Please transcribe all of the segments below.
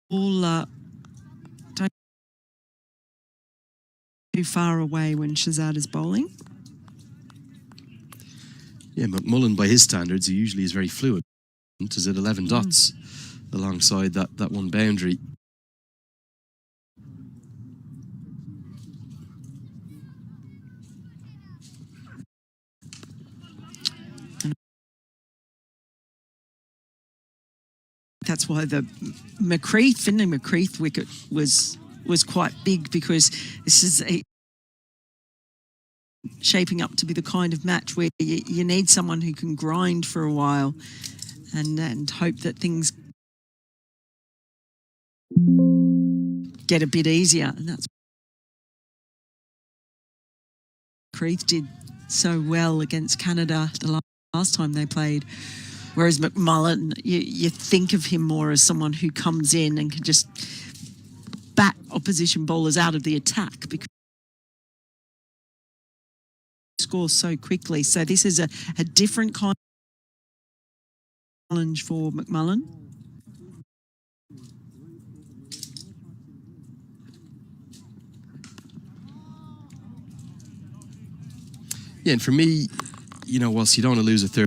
don't too far away when Shahzad is bowling. Yeah, McMullen, by his standards, he usually is very fluid. Is at 11 dots alongside that one boundary. That's why the Finlay McCreath wicket was quite big, because this is shaping up to be the kind of match where you need someone who can grind for a while and hope that things get a bit easier. And that's what McCreath did so well against Canada the last time they played. Whereas McMullen, you think of him more as someone who comes in and can just bat opposition bowlers out of the attack because he scores so quickly. So this is a different kind of challenge for McMullen. Yeah, and for me, you know, whilst you don't want to lose a third,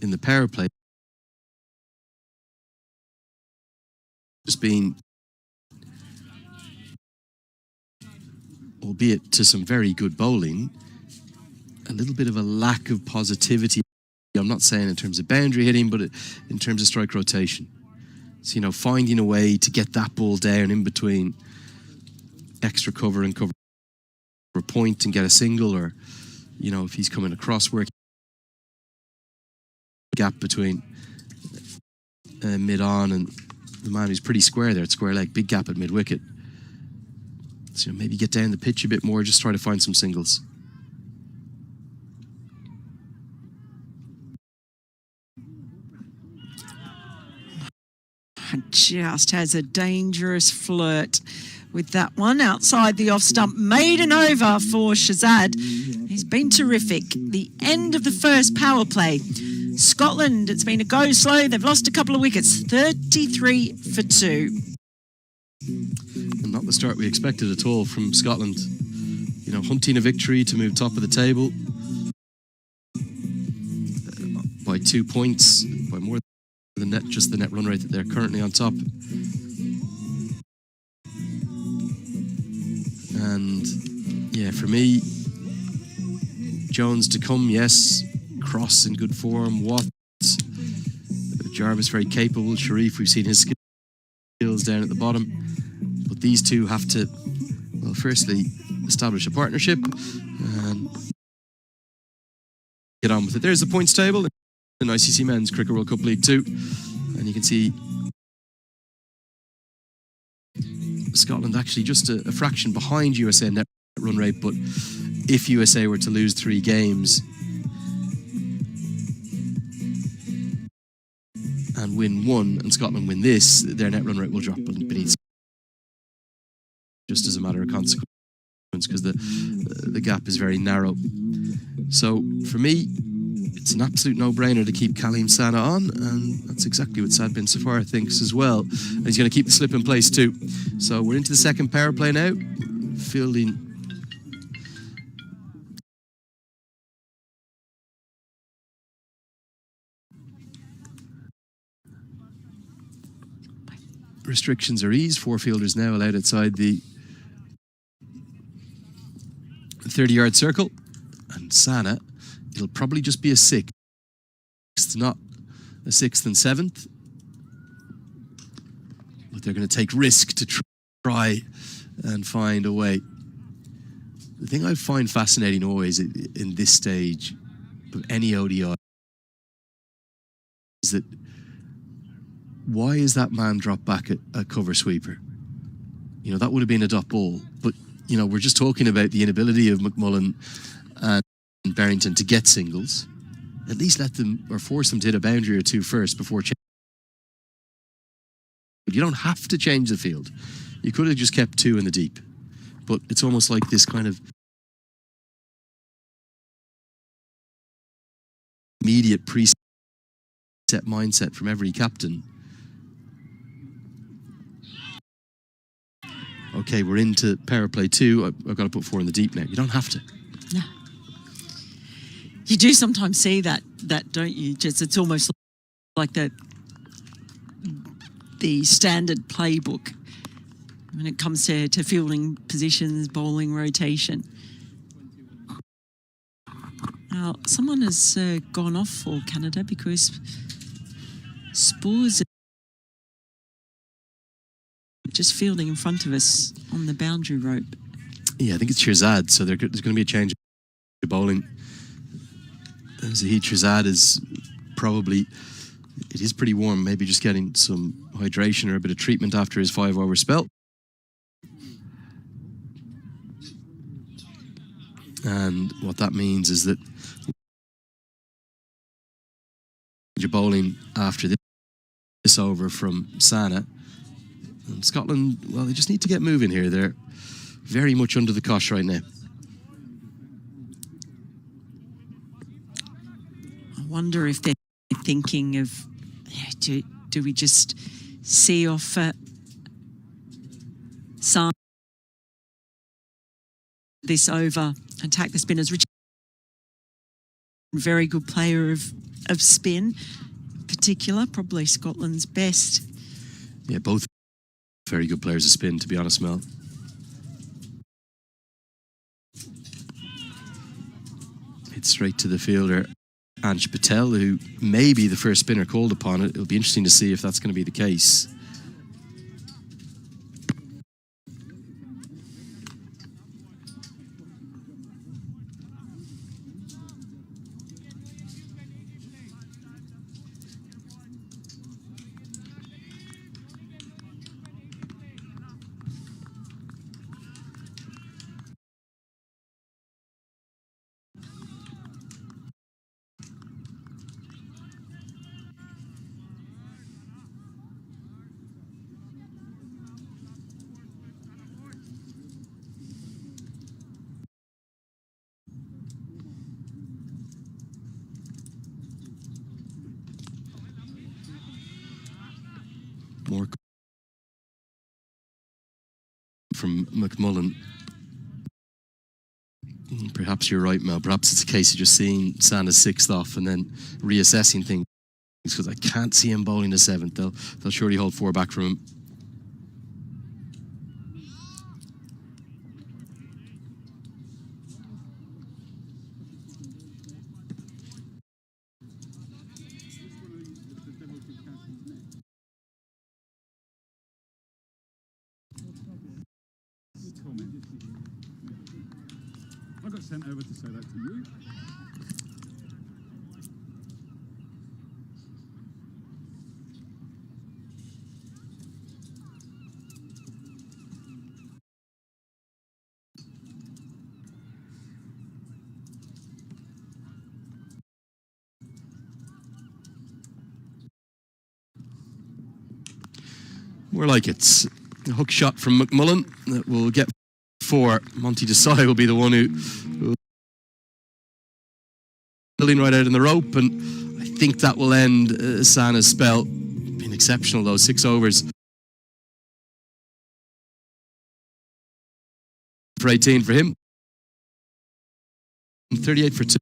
in the power play, just been, albeit to some very good bowling, a little bit of a lack of positivity. I'm not saying in terms of boundary hitting, but in terms of strike rotation. So, you know, finding a way to get that ball down in between extra cover and cover a point and get a single, or, you know, if he's coming across work, gap between mid-on and the man who's pretty square there at square leg, big gap at mid-wicket. So maybe get down the pitch a bit more, just try to find some singles. Just has a dangerous flirt with that one outside the off stump. Maiden over for Shahzad. He's been terrific. The end of the first power play. Scotland, it's been a go slow. They've lost a couple of wickets, 33 for 2. And not the start we expected at all from Scotland. You know, hunting a victory to move top of the table by 2 points, by more than just the net run rate that they're currently on top. And yeah, for me, Jones to come, yes. Cross in good form. Watts, Jarvis very capable. Sharif, we've seen his skills down at the bottom. But these two have to, well, firstly, establish a partnership and get on with it. There's the points table in ICC Men's Cricket World Cup League 2. And you can see Scotland actually just a fraction behind USA net run rate. But if USA were to lose 3 games and win 1, and Scotland win this, their net run rate will drop beneath, just as a matter of consequence, because the gap is very narrow. So for me, it's an absolute no-brainer to keep Kaleem Sana on, and that's exactly what Sad Bin Safar thinks as well. And he's going to keep the slip in place too. So we're into the second power play now. Fielding restrictions are eased. 4 fielders now allowed outside the 30-yard circle. And Sana, it'll probably just be a 6th, not a 6th and 7th. But they're going to take risk to try and find a way. The thing I find fascinating always in this stage of any ODI is that, why is that man dropped back at a cover sweeper? You know, that would have been a dot ball. But, you know, we're just talking about the inability of McMullen and Barrington to get singles. At least let them, or force them to hit a boundary or 2 first before changing. You don't have to change the field. You could have just kept 2 in the deep. But it's almost like this kind of immediate pre mindset from every captain. Okay, we're into power play 2. I've got to put 4 in the deep now. You don't have to. No. You do sometimes see that, don't you? Just it's almost like the standard playbook when it comes to fielding positions, bowling rotation. Now, someone has gone off for Canada because Spurs are just fielding in front of us on the boundary rope. Yeah, I think it's Shirzad, so there's going to be a change of bowling. Zahid Shirzad is probably, it is pretty warm, maybe just getting some hydration or a bit of treatment after his 5-hour spell. And what that means is that you're bowling after this over from Sana. And Scotland, well, they just need to get moving here. They're very much under the cosh right now. I wonder if they're thinking of, do we just see off Sana this over, attack the spinners. Richard, very good player of spin, in particular, probably Scotland's best. Yeah, both very good players of spin, to be honest, Mel. Hit straight to the fielder, Ansh Patel, who may be the first spinner called upon it. It'll be interesting to see if that's going to be the case. More from McMullen. Perhaps you're right, Mel. Perhaps it's a case of just seeing Sana's 6th off and then reassessing things, because I can't see him bowling the 7th. They'll surely hold 4 back from him. I got sent over to say that to you. More like it's a hook shot from McMullen that will get 4. Monty Desai will be the one who right out in the rope, and I think that will end Sana's spell. Been exceptional though, 6 overs for 18 for him, 38 for 2.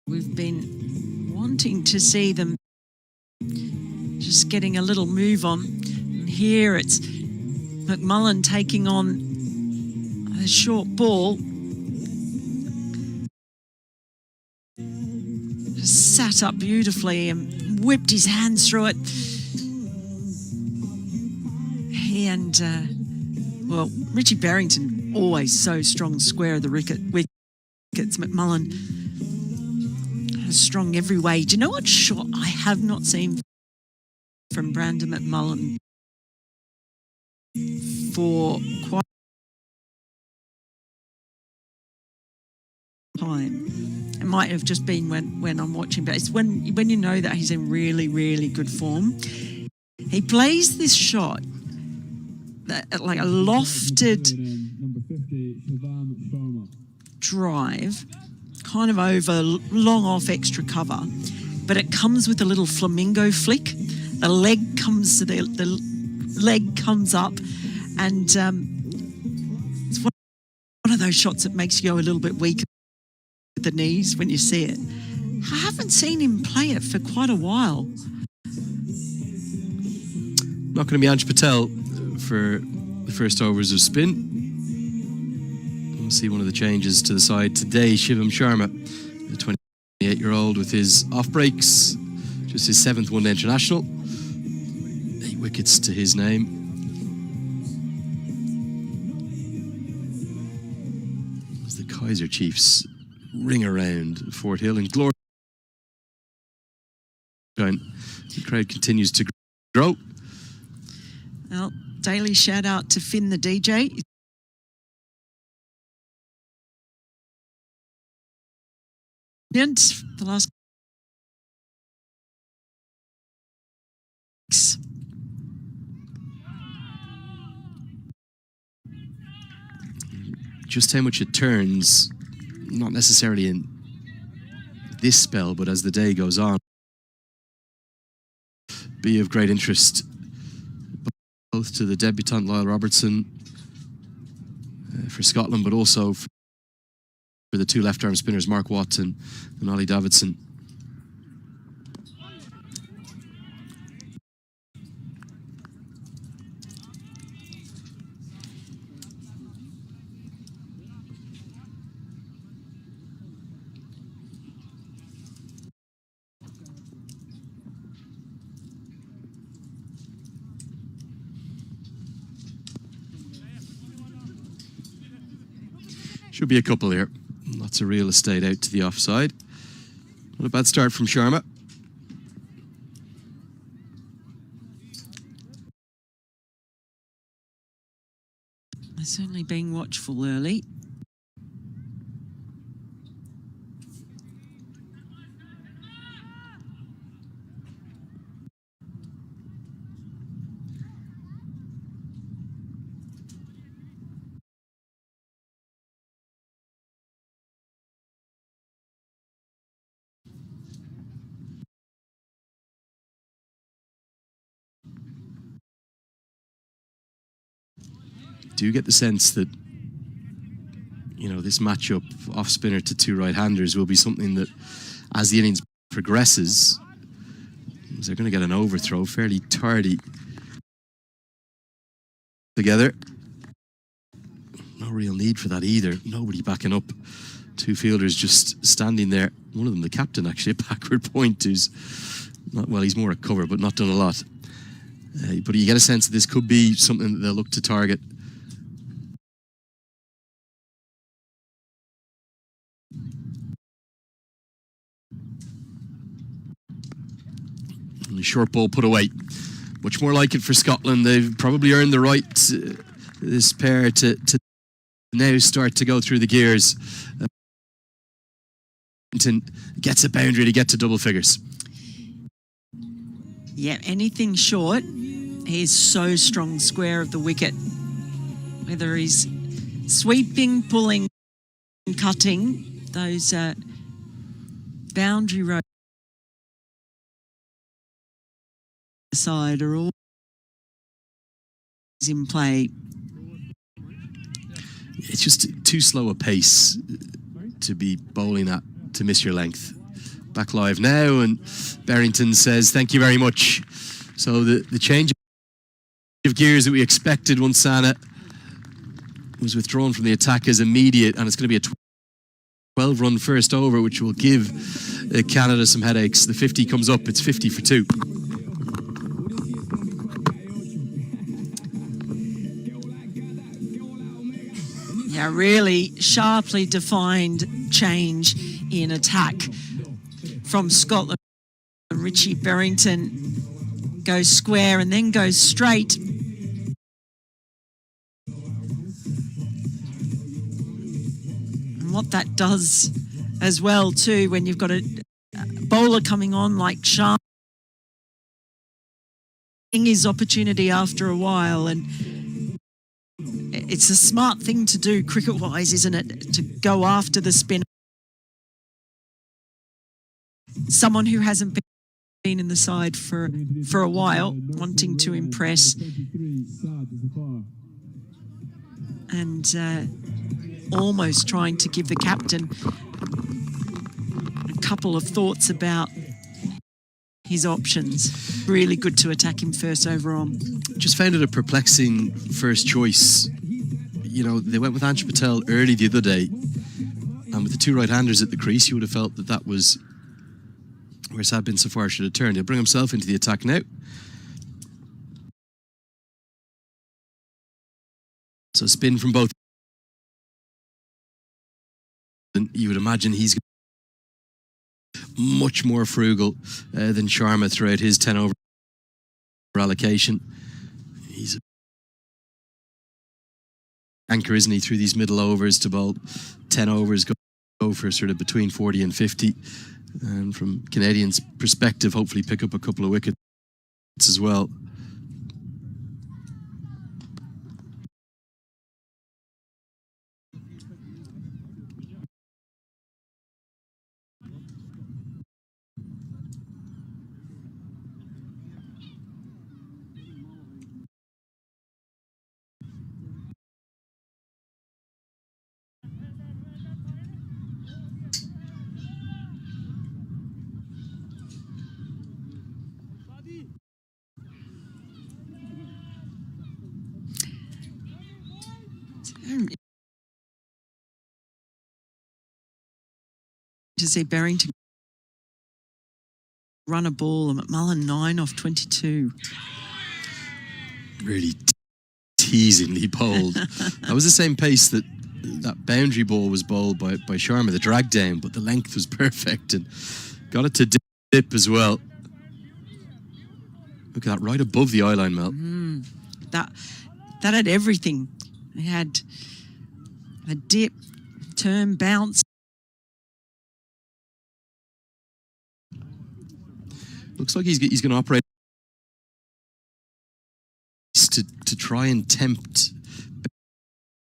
We've been wanting to see them just getting a little move on. And here it's McMullen taking on a short ball. Just sat up beautifully and whipped his hands through it. He and, well, Richie Barrington, always so strong square of the wickets. McMullen strong every way. Do you know what shot I have not seen from Brandon McMullen for quite time. It might have just been when I'm watching, but it's when you know that he's in really, really good form. He plays this shot, like a lofted drive, kind of over long off extra cover, but it comes with a little flamingo flick. The leg comes to the leg comes up, and it's one of those shots that makes you go a little bit weak with the knees when you see it. I haven't seen him play it for quite a while. Not going to be Anj Patel for the first overs of spin. We'll see one of the changes to the side today. Shivam Sharma, the 28-year-old, with his off breaks, just his 7th one-day international. 8 wickets to his name. As the Kaiser Chiefs ring around Fort Hill in glory. The crowd continues to grow. Well, daily shout out to Finn the DJ. The last just how much it turns, not necessarily in this spell, but as the day goes on, be of great interest both to the debutant Lyle Robertson for Scotland, but also for the 2 left-arm spinners Mark Watson and Ollie Davidson. Should be a couple here. Lots of real estate out to the offside. Not a bad start from Sharma. They're certainly being watchful early. Do get the sense that, you know, this matchup off spinner to 2 right-handers will be something that, as the innings progresses, they're going to get an overthrow fairly tardy together. No real need for that either. Nobody backing up. 2 fielders just standing there. One of them, the captain, actually, a backward point, who's not, well, he's more a cover, but not done a lot. But you get a sense that this could be something that they'll look to target. And the short ball put away. Much more like it for Scotland. They've probably earned the right, this pair, to now start to go through the gears. Gets a boundary to get to double figures. Yeah, anything short, he is so strong square of the wicket. Whether he's sweeping, pulling, cutting, those boundary roads side are all in play. It's just too slow a pace to be bowling at to miss your length. Back live now, and Barrington says thank you very much. So the change of gears that we expected once Sana was withdrawn from the attack is immediate, and it's going to be a 12-run first over, which will give Canada some headaches. The 50 comes up, it's 50 for 2. Yeah, really sharply defined change in attack from Scotland. Richie Barrington goes square and then goes straight. And what that does as well too, when you've got a bowler coming on like Sharma, his opportunity after a while. And it's a smart thing to do cricket-wise, isn't it, to go after the spinner. Someone who hasn't been in the side for a while, wanting to impress. And almost trying to give the captain a couple of thoughts about his options. Really good to attack him first over on. Just found it a perplexing first choice. You know, they went with Ansh Patel early the other day, and with the two right-handers at the crease, you would have felt that that was where Saad bin Safar should have turned. He'll bring himself into the attack now. So spin from both. And you would imagine he's much more frugal than Sharma throughout his 10 over allocation. He's an anchor, isn't he, through these middle overs to bowl 10 overs, go for sort of between 40 and 50. And from Canadians' perspective, hopefully pick up a couple of wickets as well. To see Barrington run a ball, and McMullen 9 off 22. Really teasingly bowled. That was the same pace that boundary ball was bowled by Sharma, the drag down, but the length was perfect and got it to dip as well. Look at that, right above the eye line, Mel. That had everything. It had a dip, turn, bounce. Looks like he's going to operate to try and tempt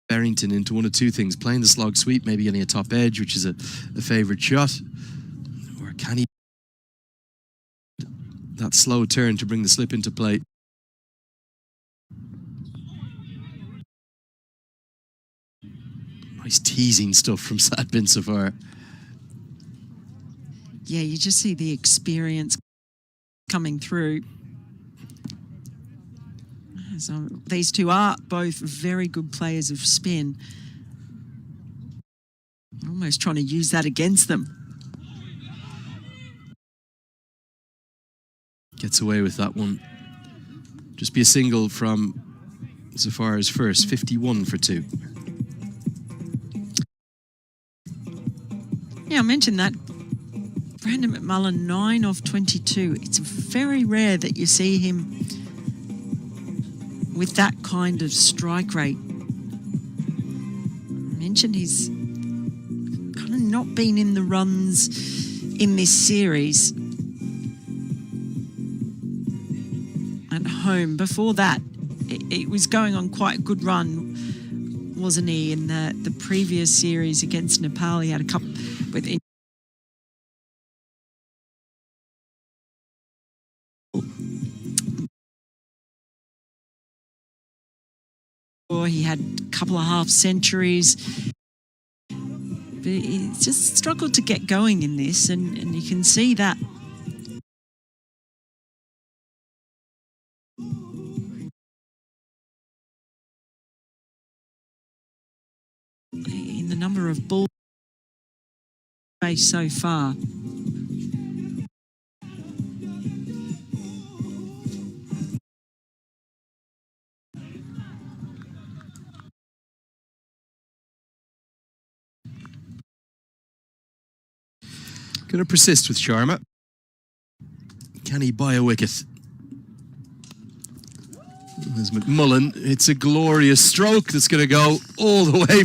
Barrington into one of two things: playing the slog sweep, maybe getting a top edge, which is a favourite shot, or can he that slow turn to bring the slip into play? Nice teasing stuff from Saad bin Safar. Yeah, you just see the experience coming through. So these two are both very good players of spin. Almost trying to use that against them. Gets away with that one. Just be a single from Safar's first, 51 for 2. Yeah, I mentioned that. Brandon McMullen 9 off 22. It's very rare that you see him with that kind of strike rate. I mentioned he's kind of not been in the runs in this series at home. Before that, it was going on quite a good run, wasn't he? In the previous series against Nepal, he had a couple with. He had a couple of half centuries, but he just struggled to get going in this, and you can see that. In the number of balls faced so far. Going to persist with Sharma. Can he buy a wicket? There's McMullen. It's a glorious stroke that's going to go all the way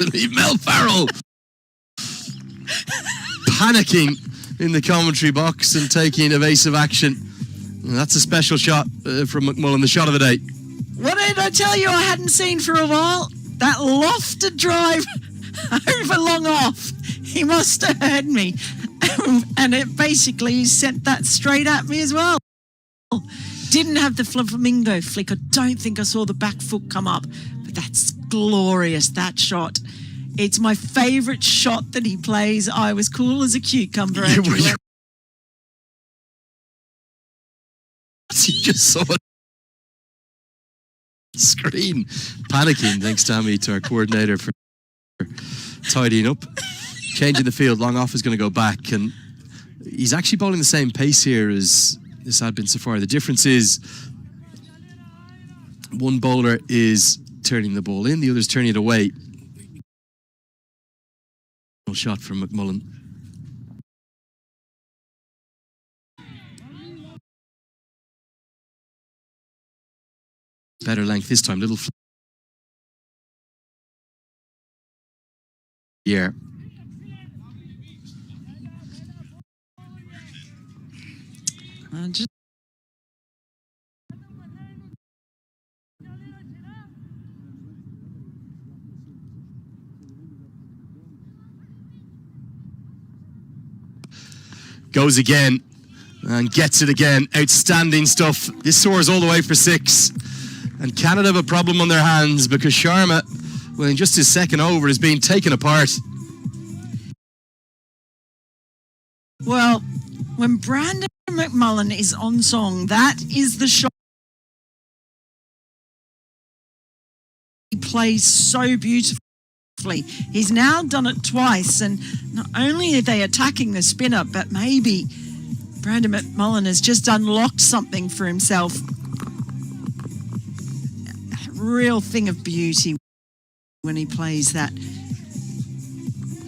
Mel Farrell panicking in the commentary box and taking evasive action. And that's a special shot from McMullen, the shot of the day. What did I tell you I hadn't seen for a while? That lofted drive over long off. He must have heard me. And it basically sent that straight at me as well. Didn't have the flamingo flick. I don't think I saw the back foot come up. But that's glorious, that shot. It's my favourite shot that he plays. I was cool as a cucumber. Andrew. You just saw it. Screen. Panicking, thanks, Tammy, to our coordinator for tidying up. Changing the field, long off is going to go back. And he's actually bowling the same pace here as this had been so far. The difference is one bowler is turning the ball in, the other's turning it away. Shot from McMullen. Better length this time, little yeah. Goes again and gets it again. Outstanding stuff. This soars all the way for 6. And Canada have a problem on their hands because Sharma, well, in just his second over, is being taken apart. Well, when Brandon McMullen is on song, that is the shot. He plays so beautifully. He's now done it twice, and not only are they attacking the spinner, but maybe Brandon McMullen has just unlocked something for himself. A real thing of beauty when he plays that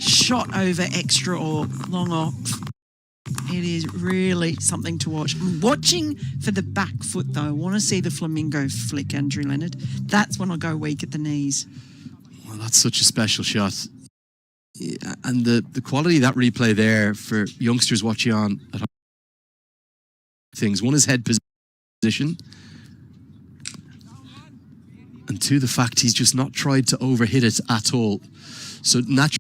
shot over extra or long off. It is really something to watch. I'm watching for the back foot, though. I want to see the flamingo flick, Andrew Leonard. That's when I go weak at the knees. Well, that's such a special shot. And the quality of that replay there for youngsters watching on at home. Things. One is head position. And two, the fact he's just not tried to overhit it at all. So naturally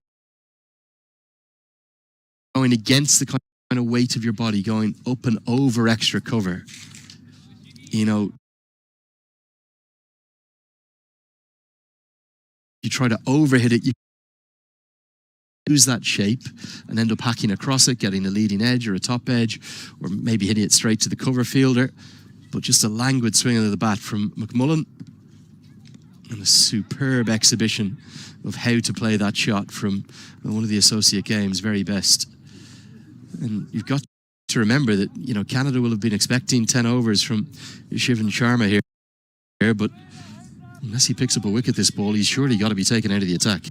going against the kind of weight of your body, going up and over extra cover. You know, you try to overhit it, you lose that shape and end up hacking across it, getting a leading edge or a top edge, or maybe hitting it straight to the cover fielder. But just a languid swing of the bat from McMullen, and a superb exhibition of how to play that shot from one of the associate games, very best. And you've got to remember that, you know, Canada will have been expecting 10 overs from Shivan Sharma here, but unless he picks up a wicket this ball, he's surely got to be taken out of the attack.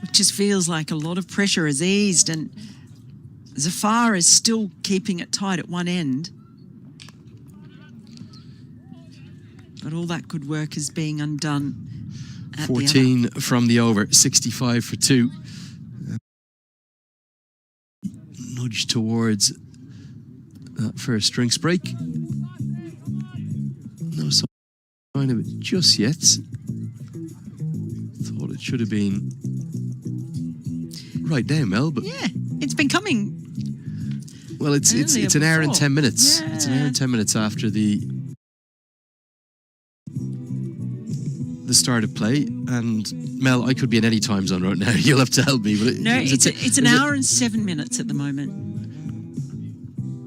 It just feels like a lot of pressure has eased, and Zafar is still keeping it tight at one end. But all that good work is being undone at 14 the other. from the over, 65 for 2. Nudge towards first drinks break. No sign of it just yet. Thought it should have been right now, Mel, but yeah, it's been coming. Well, it's an hour and 10 minutes. Yeah. It's an hour and 10 minutes after the start of play. And Mel, I could be in any time zone right now. You'll have to help me. But it's an hour and 7 minutes at the moment.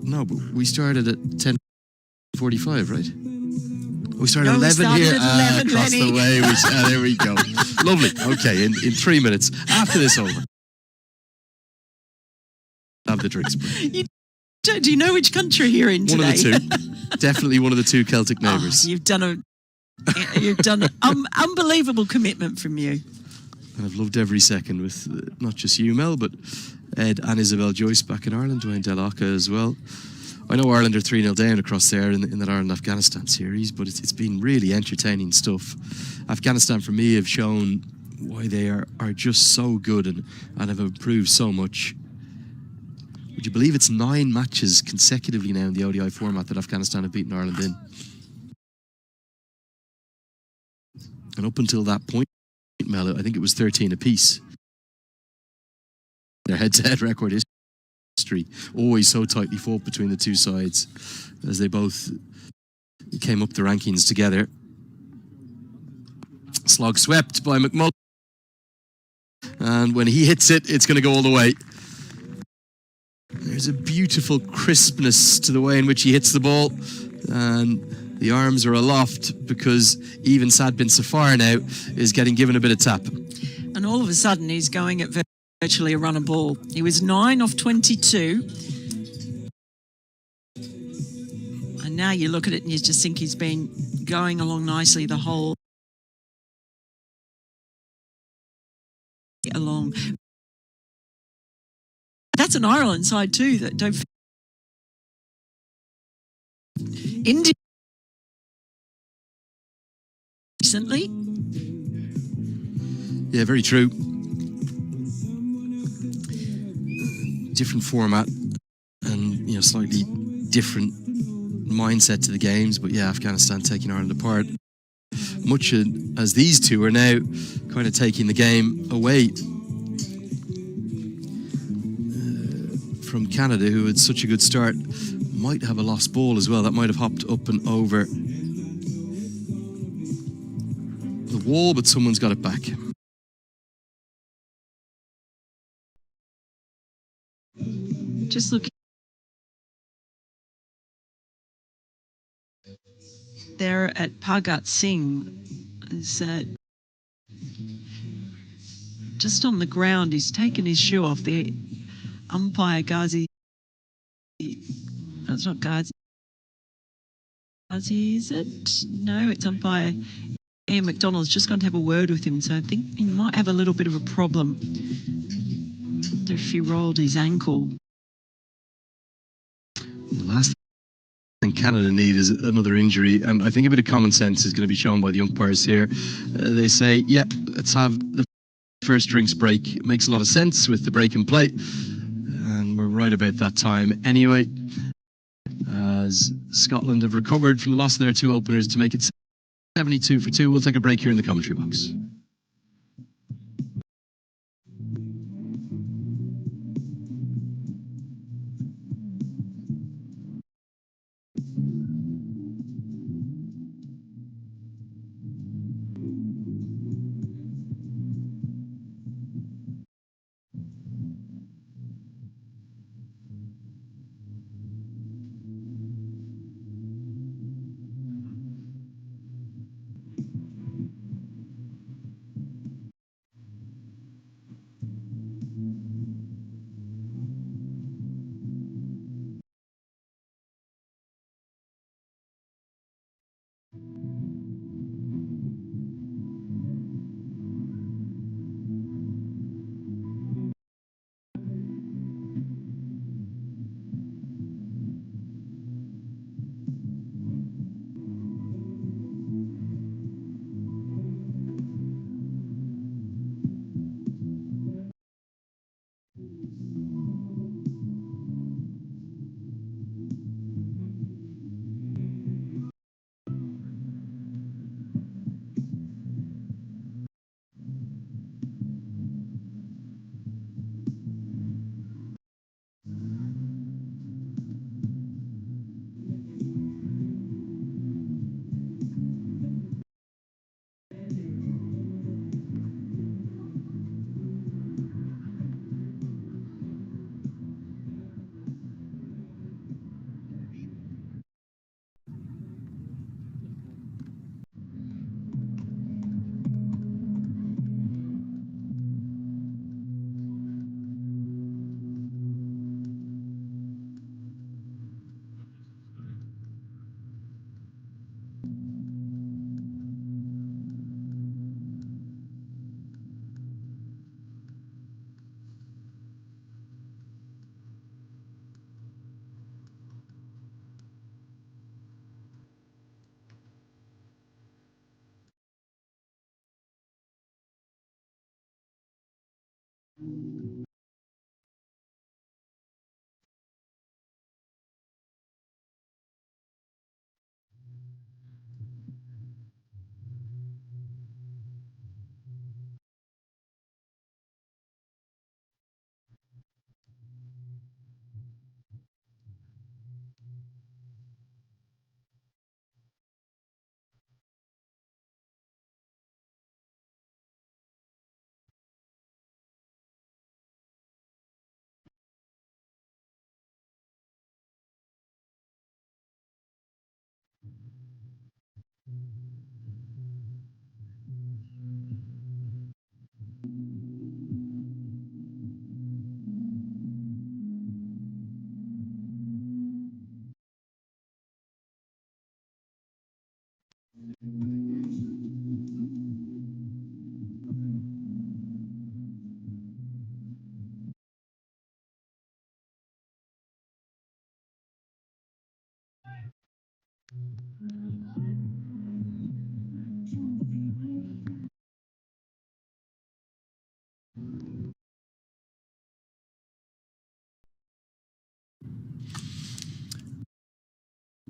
No, but we started at 10:45, right? We started 11 we here. At 11, across Lenny. the way. There we go. Lovely. Okay, in 3 minutes after this over, have the drinks break. Do you know which country you're in today? One of the two. Definitely one of the two Celtic neighbours. Oh, you've done unbelievable commitment from you. And I've loved every second with not just you, Mel, but Ed and Isabel Joyce back in Ireland, Dwayne Delaca as well. I know Ireland are 3-0 down across there in that Ireland-Afghanistan series, but it's been really entertaining stuff. Afghanistan, for me, have shown why they are just so good and have improved so much. Would you believe it's 9 matches consecutively now in the ODI format that Afghanistan have beaten Ireland in? And up until that point, Mel, I think it was 13 apiece. Their head-to-head record history, always so tightly fought between the two sides as they both came up the rankings together. Slog swept by McMullen, and when he hits it, it's going to go all the way. There's a beautiful crispness to the way in which he hits the ball, and the arms are aloft because even Sad bin Safar now is getting given a bit of tap. And all of a sudden, he's going at virtually a runner ball. He was 9 off 22. And now you look at it and you just think he's been going along nicely the whole along. That's an Ireland side too that don't. India recently. Yeah, very true. Different format and, you know, slightly different mindset to the games, but yeah, Afghanistan taking Ireland apart. Much as these two are now kind of taking the game away from Canada, who had such a good start, might have a lost ball as well. That might have hopped up and over the wall, but someone's got it back. Just look there at Pagat Singh. Is just on the ground. He's taken his shoe off. The umpire Ghazi. That's not Ghazi. Ghazi, is it? No, it's umpire Ian McDonald's just gone to have a word with him. So I think he might have a little bit of a problem. If he rolled his ankle. The last thing Canada need is another injury, and I think a bit of common sense is going to be shown by the umpires here. They say, yeah, let's have the first drinks break. It makes a lot of sense with the break in play, and we're right about that time anyway, as Scotland have recovered from the loss of their 2 openers to make it 72-2. We'll take a break here in the commentary box.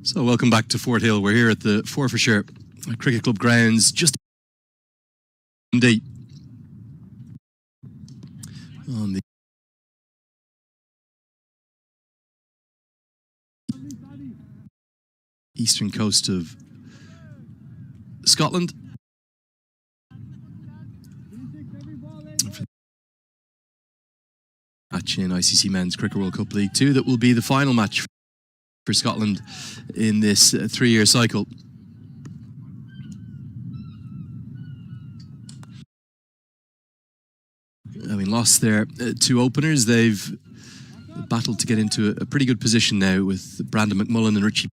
So welcome back to Fort Hill. We're here at the Forfarshire Cricket Club grounds, just on the eastern coast of Scotland. Match in ICC Men's Cricket World Cup League-2 that will be the final match for Scotland in this 3-year cycle. Having lost their 2 openers, they've battled to get into a pretty good position now with Brandon McMullen and Richie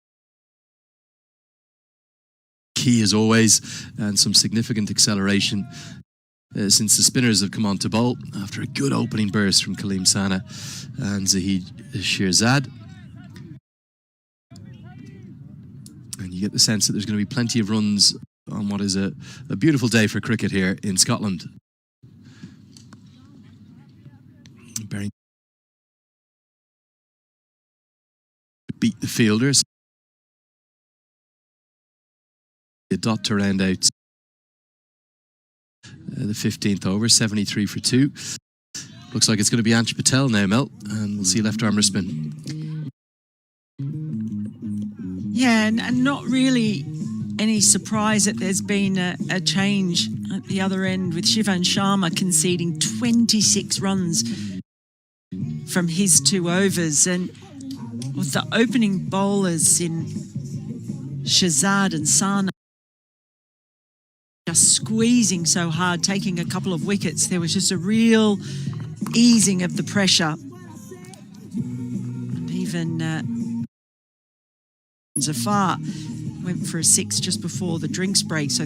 Key as always, and some significant acceleration since the spinners have come on to bowl after a good opening burst from Kaleem Sana and Zahid Shirzad. And you get the sense that there's going to be plenty of runs on what is a beautiful day for cricket here in Scotland. Beat the fielders. A dot to round out the 15th over, 73 for 2. Looks like it's going to be Ansh Patel now, Mel, and we'll see left armer spin. Yeah, and not really any surprise that there's been a change at the other end with Shivan Sharma conceding 26 runs from his 2 overs, and with the opening bowlers in Shahzad and Sana just squeezing so hard, taking a couple of wickets, there was just a real easing of the pressure. And even Zafar went for a 6 just before the drinks break, so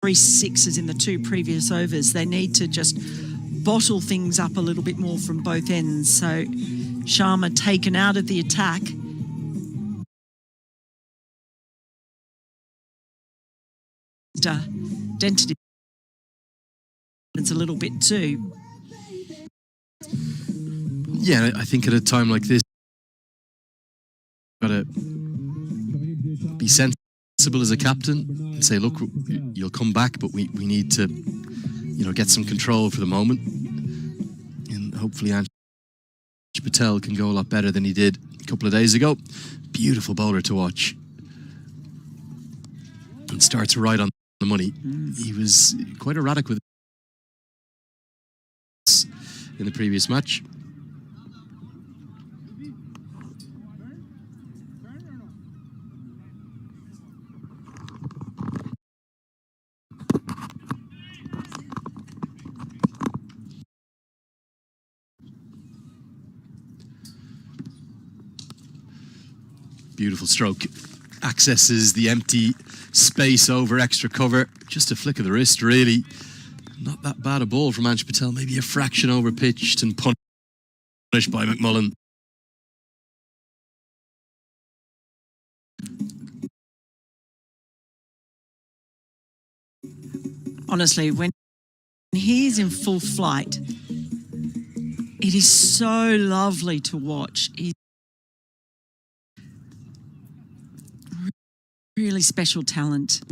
3 sixes in the 2 previous overs. They need to just bottle things up a little bit more from both ends. So Sharma taken out of the attack. Dented it's a little bit too. Yeah, I think at a time like this, got to be sensible as a captain and say, look, you'll come back, but we need to, get some control for the moment. And hopefully Ansh Patel can go a lot better than he did a couple of days ago. Beautiful bowler to watch. And starts right on the money. He was quite erratic with in the previous match. Beautiful stroke. Accesses the empty space over extra cover. Just a flick of the wrist, really. Not that bad a ball from Ansh Patel. Maybe a fraction over pitched and punished by McMullen. Honestly, when he's in full flight, It is so lovely to watch. He's really special talent.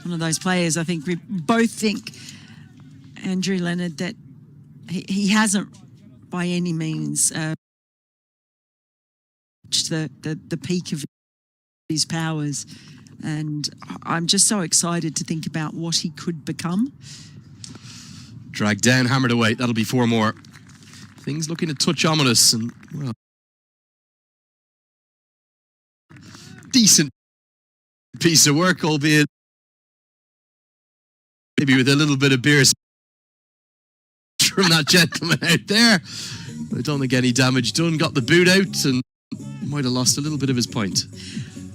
One of those players, I think we both think, Andrew Leonard, that he hasn't by any means reached the peak of his powers. And I'm just so excited to think about what he could become. Dragged down, hammered away. That'll be 4 more. Things looking a touch ominous, and well, decent piece of work, albeit maybe with a little bit of beer from that gentleman out there. I don't think any damage done. Got the boot out and might have lost a little bit of his point.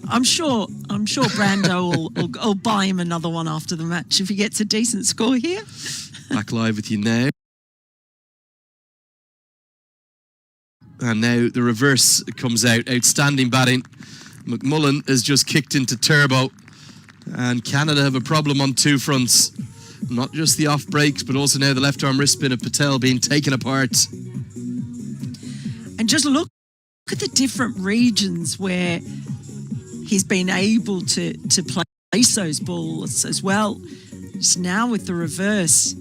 I'm sure Brando will buy him another one after the match if he gets a decent score here. Back live with you now. And now the reverse comes out. Outstanding batting. McMullen has just kicked into turbo. And Canada have a problem on 2 fronts. Not just the off breaks, but also now the left arm wrist spin of Patel being taken apart. And just look at the different regions where he's been able to place those balls as well. Just now with the reverse.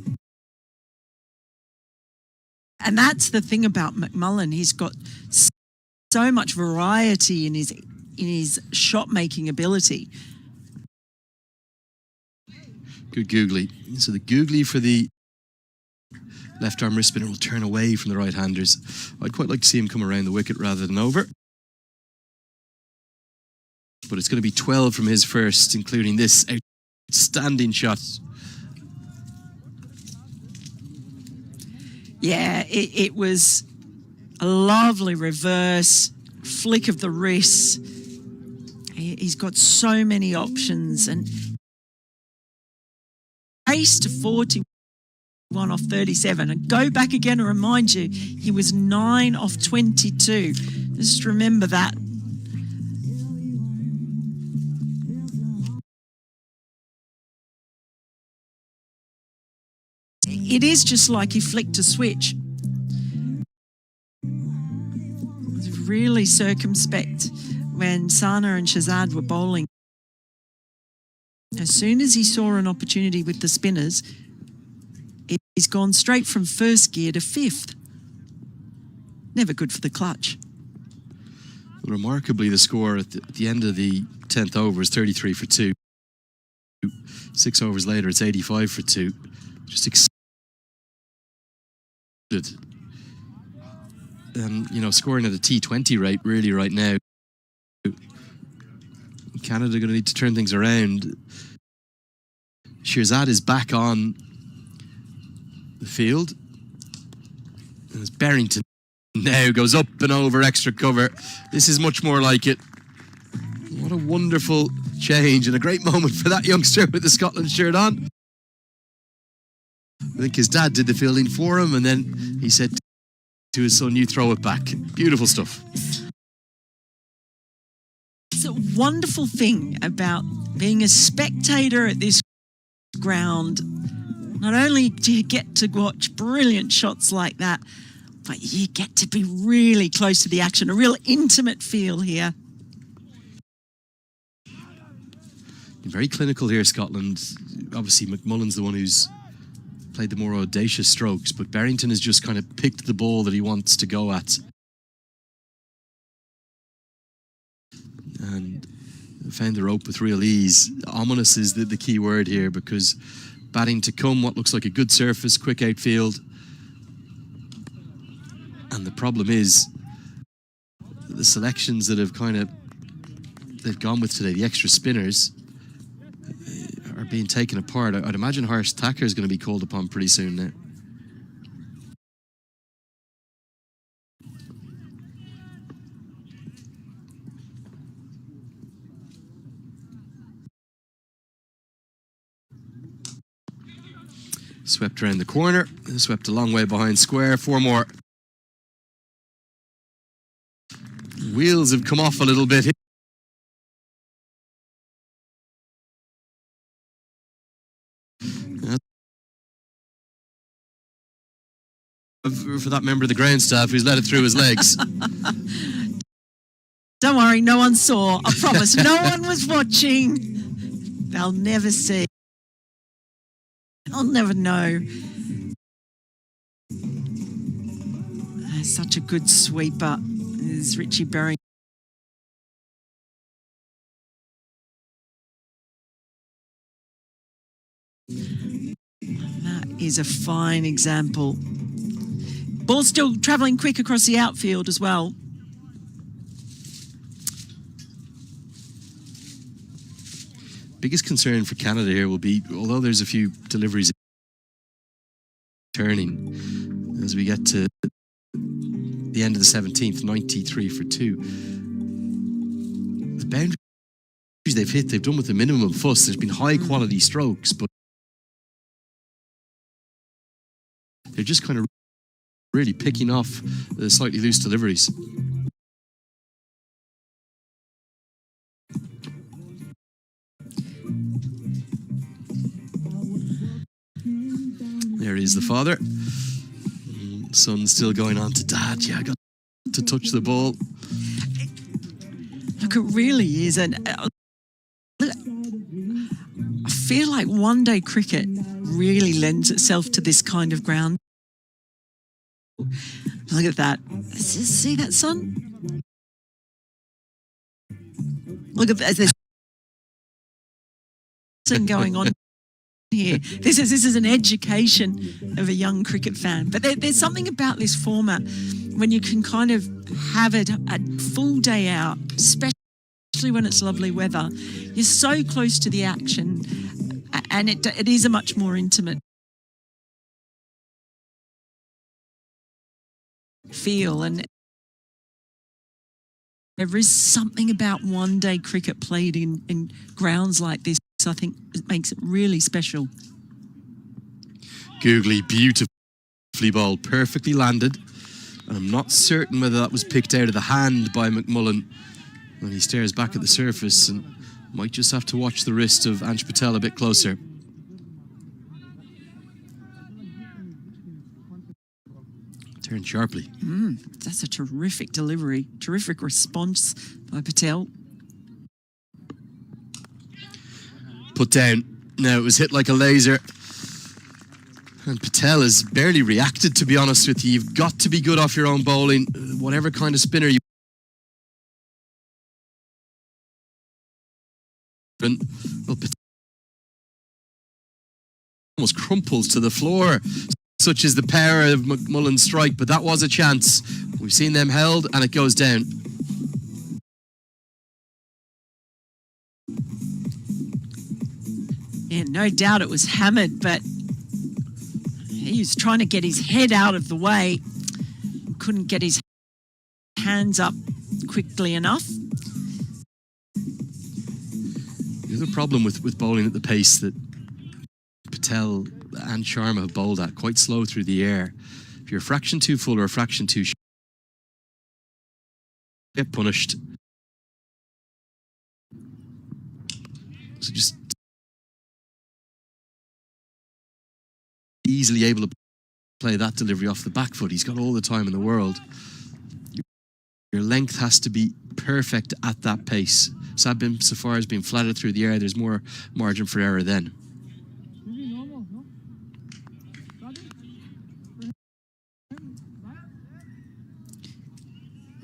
And that's the thing about McMullen. He's got so much variety in his shot making ability. Good googly. So the googly for the left arm wrist spinner will turn away from the right-handers. I'd quite like to see him come around the wicket rather than over. But it's going to be 12 from his first, including this outstanding shot. Yeah, it was a lovely reverse, flick of the wrist. He's got so many options and pace to 41 off 37. And go back again and remind you, he was 9 off 22. Just remember that. It is just like he flicked a switch. It was really circumspect when Sana and Shahzad were bowling. As soon as he saw an opportunity with the spinners, he's gone straight from first gear to 5th. Never good for the clutch. Well, remarkably, the score at the end of the 10th over was 33 for 2. 6 overs later, it's 85 for 2. Just and, you know, scoring at a T20 rate really right now. Canada going to need to turn things around. Shirzad is back on the field. And as Barrington now goes up and over extra cover. This is much more like it. What a wonderful change and a great moment for that youngster with the Scotland shirt on. I think his dad did the fielding for him, and then he said to his son, "You throw it back." Beautiful stuff. It's a wonderful thing about being a spectator at this ground. Not only do you get to watch brilliant shots like that, but you get to be really close to the action, a real intimate feel here. Very clinical here, Scotland. Obviously, McMullen's the one who's played the more audacious strokes, but Barrington has just kind of picked the ball that he wants to go at. And found the rope with real ease. Ominous is the key word here, because batting to come, what looks like a good surface, quick outfield. And the problem is the selections that have they've gone with today, the extra spinners, are being taken apart. I'd imagine Harsh Thakur is going to be called upon pretty soon now. Swept around the corner, swept a long way behind square. 4 more. Wheels have come off a little bit here. for that member of the ground staff who's let it through his legs. Don't worry, no one saw. I promise, no one was watching. They'll never see. I'll never know. Such a good sweeper is Richie Berry. That is a fine example. Ball still travelling quick across the outfield as well. Biggest concern for Canada here will be, although there's a few deliveries turning, as we get to the end of the 17th, 93 for 2. The boundaries they've hit, they've done with the minimum fuss. There's been high quality strokes, but they're just kind of really picking off the slightly loose deliveries. There is the father. Son still going on to dad. Yeah, I got to touch the ball. Look, it really is. And I feel like one-day cricket really lends itself to this kind of ground. Look at that. See that, son? Look at that. There's something going on here. This is an education of a young cricket fan. But there's something about this format when you can kind of have it a full day out, especially when it's lovely weather. You're so close to the action, and it is a much more intimate feel. And there is something about one-day cricket played in grounds like this, I think, it makes it really special. Googly, beautifully bowled, perfectly landed. And I'm not certain whether that was picked out of the hand by McMullen when he stares back at the surface, and might just have to watch the wrist of Ansh Patel a bit closer. Turned sharply. That's a terrific delivery, terrific response by Patel. Put down. Now it was hit like a laser. And Patel has barely reacted, to be honest with you. You've got to be good off your own bowling, whatever kind of spinner you. Well, Patel almost crumples to the floor. Such is the power of McMullen's strike, but that was a chance. We've seen them held, and it goes down. Yeah, no doubt it was hammered, but he was trying to get his head out of the way. Couldn't get his hands up quickly enough. The other problem with bowling at the pace that Patel and Sharma have bowled at, quite slow through the air. If you're a fraction too full or a fraction too short, get punished. So just easily able to play that delivery off the back foot. He's got all the time in the world. Your length has to be perfect at that pace. Sabin Safar has been flattered through the air. There's more margin for error then.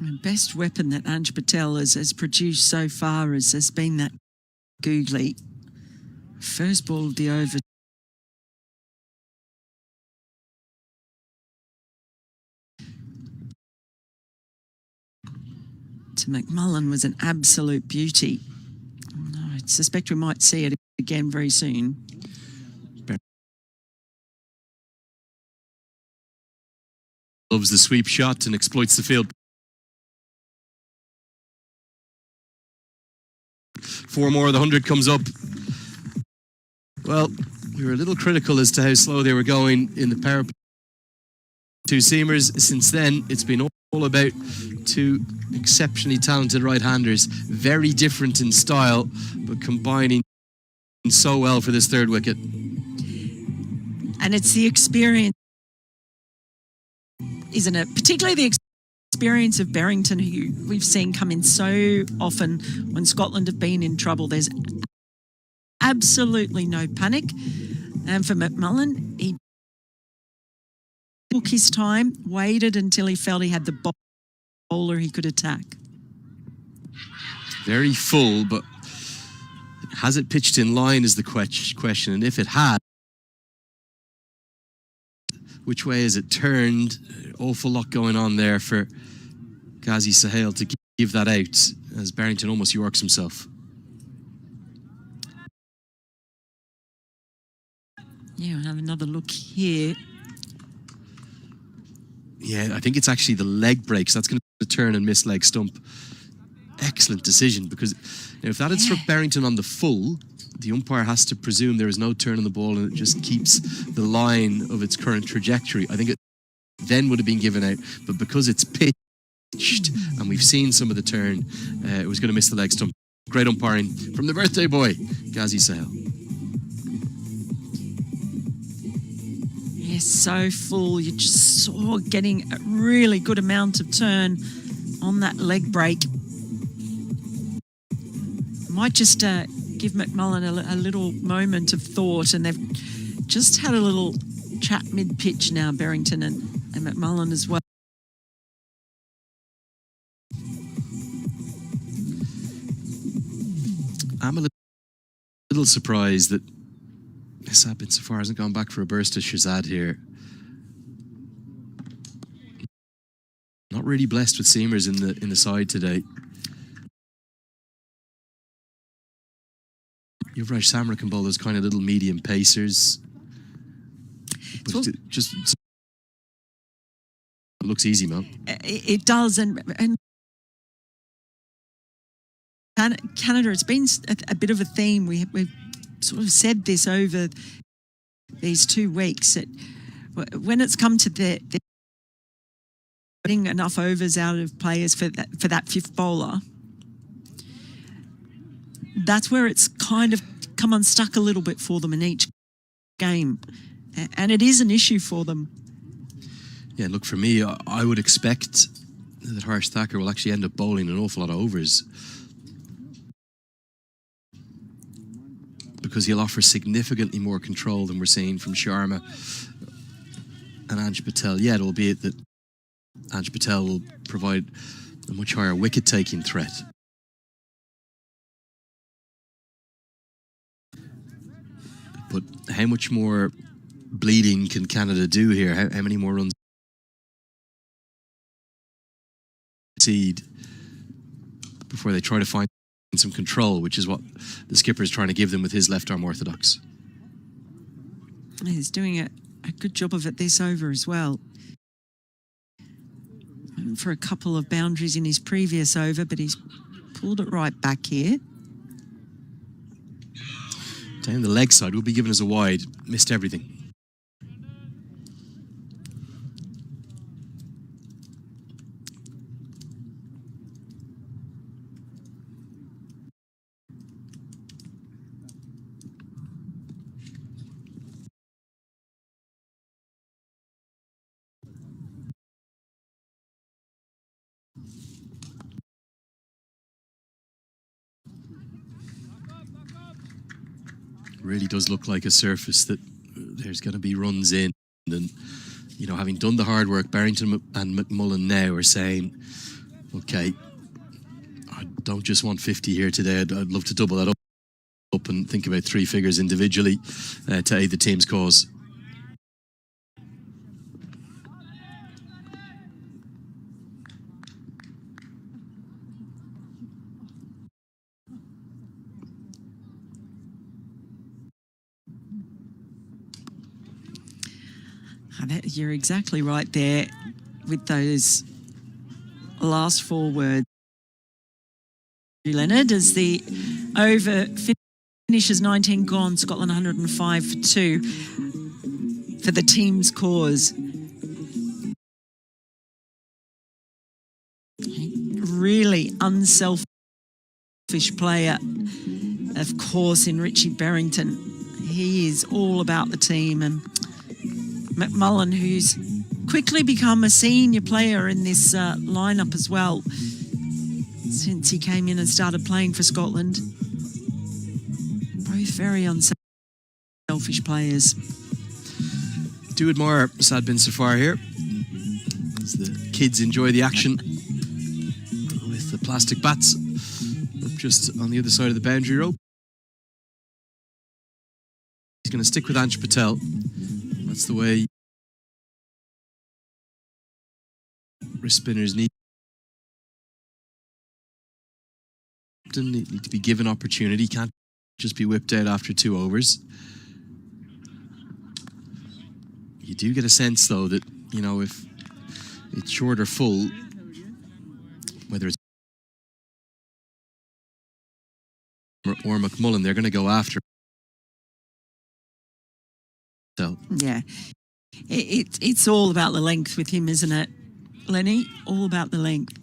The best weapon that Ansh Patel has produced so far has been that googly. First ball of the over. To McMullen was an absolute beauty. I suspect we might see it again very soon. Loves the sweep shot and exploits the field. 4 more of the 100 comes up. Well, we were a little critical as to how slow they were going in the power play. 2 seamers. Since then, it's been all about 2 exceptionally talented right-handers. Very different in style, but combining so well for this 3rd wicket. And it's the experience isn't it? Particularly the experience of Barrington, who we've seen come in so often when Scotland have been in trouble. There's absolutely no panic. And for McMullen, he took his time, waited until he felt he had the bowler he could attack. Very full, but has it pitched in line is the question. And if it had, which way has it turned? Awful lot going on there for Ghazi Sahel to give that out as Barrington almost yorks himself. Yeah, we'll have another look here. Yeah, I think it's actually the leg break, so that's going to turn and miss leg stump. Excellent decision, because if that had struck Barrington on the full, the umpire has to presume there is no turn on the ball and it just keeps the line of its current trajectory. I think it then would have been given out, but because it's pitched and we've seen some of the turn, it was going to miss the leg stump. Great umpiring from the birthday boy, Ghazi Sahel. Yeah, so full. You just saw getting a really good amount of turn on that leg break. Might just give McMullen a little moment of thought, and they've just had a little chat mid-pitch now, Barrington and McMullen as well. I'm a little surprised that Issa bin Safar hasn't gone back for a burst of Shazad here. Not really blessed with seamers in the side today. Yuvraj Samra can bowl those kind of little medium pacers. But it just it looks easy, Mo. It does, and Canada, it's been a bit of a theme. We've sort of said this over these 2 weeks, that when it's come to the getting enough overs out of players for that fifth bowler, that's where it's kind of come unstuck a little bit for them in each game. And it is an issue for them. Yeah, look, for me, I would expect that Harsh Thacker will actually end up bowling an awful lot of overs, because he'll offer significantly more control than we're seeing from Sharma and Anj Patel yet, albeit that Anj Patel will provide a much higher wicket-taking threat. But how much more bleeding can Canada do here? How many more runs before they try to find some control, which is what the skipper is trying to give them with his left-arm orthodox. He's doing a good job of it this over as well. For a couple of boundaries in his previous over, but he's pulled it right back here. Down the leg side will be given as a wide. Missed everything. Really does look like a surface that there's going to be runs in, and you know, having done the hard work, Barrington and McMullen now are saying, okay, I don't just want 50 here today, I'd love to double that up and think about 3 figures individually to aid the team's cause. You're exactly right there with those last 4 words, Leonard, as the over finishes 19 gone, Scotland 105 for 2 for the team's cause. Really unselfish player, of course, in Richie Barrington. He is all about the team, and McMullen, who's quickly become a senior player in this lineup as well, since he came in and started playing for Scotland. Both very unselfish players. Do admire Sadbin Safar here, as the kids enjoy the action with the plastic bats up just on the other side of the boundary rope. He's going to stick with Ansh Patel. That's the way wrist spinners need to be given opportunity. Can't just be whipped out after 2 overs. You do get a sense, though, that, you know, if it's short or full, whether it's or McMullen, they're going to go after. So Yeah, it's all about the length with him, isn't it, Lenny? All about the length.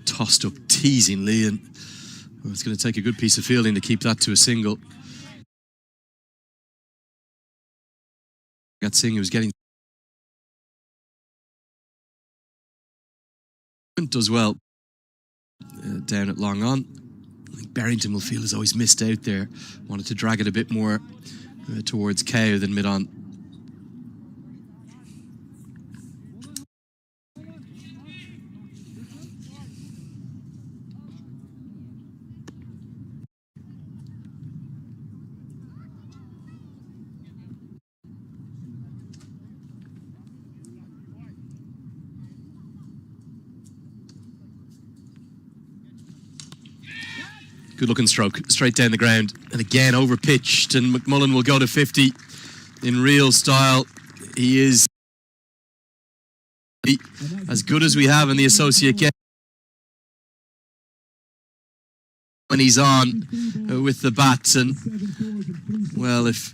Tossed up teasingly, and it's going to take a good piece of fielding to keep that to a single. Got Singh, who was getting does well down at long on. I think Barrington will feel as though he's missed out there. Wanted to drag it a bit more towards Cow than mid on. Good looking stroke, straight down the ground. And again, over pitched, and McMullen will go to 50 in real style. He is as good as we have in the associate game when he's on with the bats. And, well, if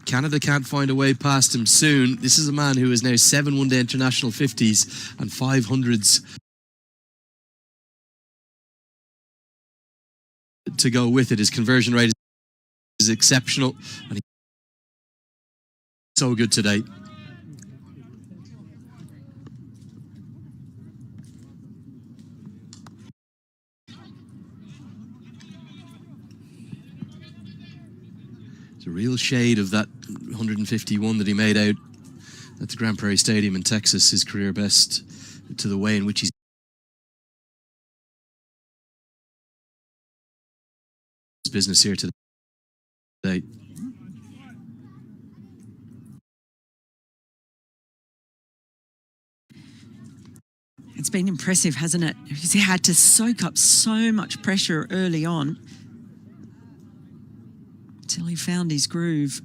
Canada can't find a way past him soon, this is a man who is now 7 one-day international 50s and 500s to go with it. His conversion rate is exceptional, and he's so good today. It's a real shade of that 151 that he made out at the Grand Prairie Stadium in Texas, his career best, to the way in which he's business here today. It's been impressive, hasn't it? Because he had to soak up so much pressure early on until he found his groove.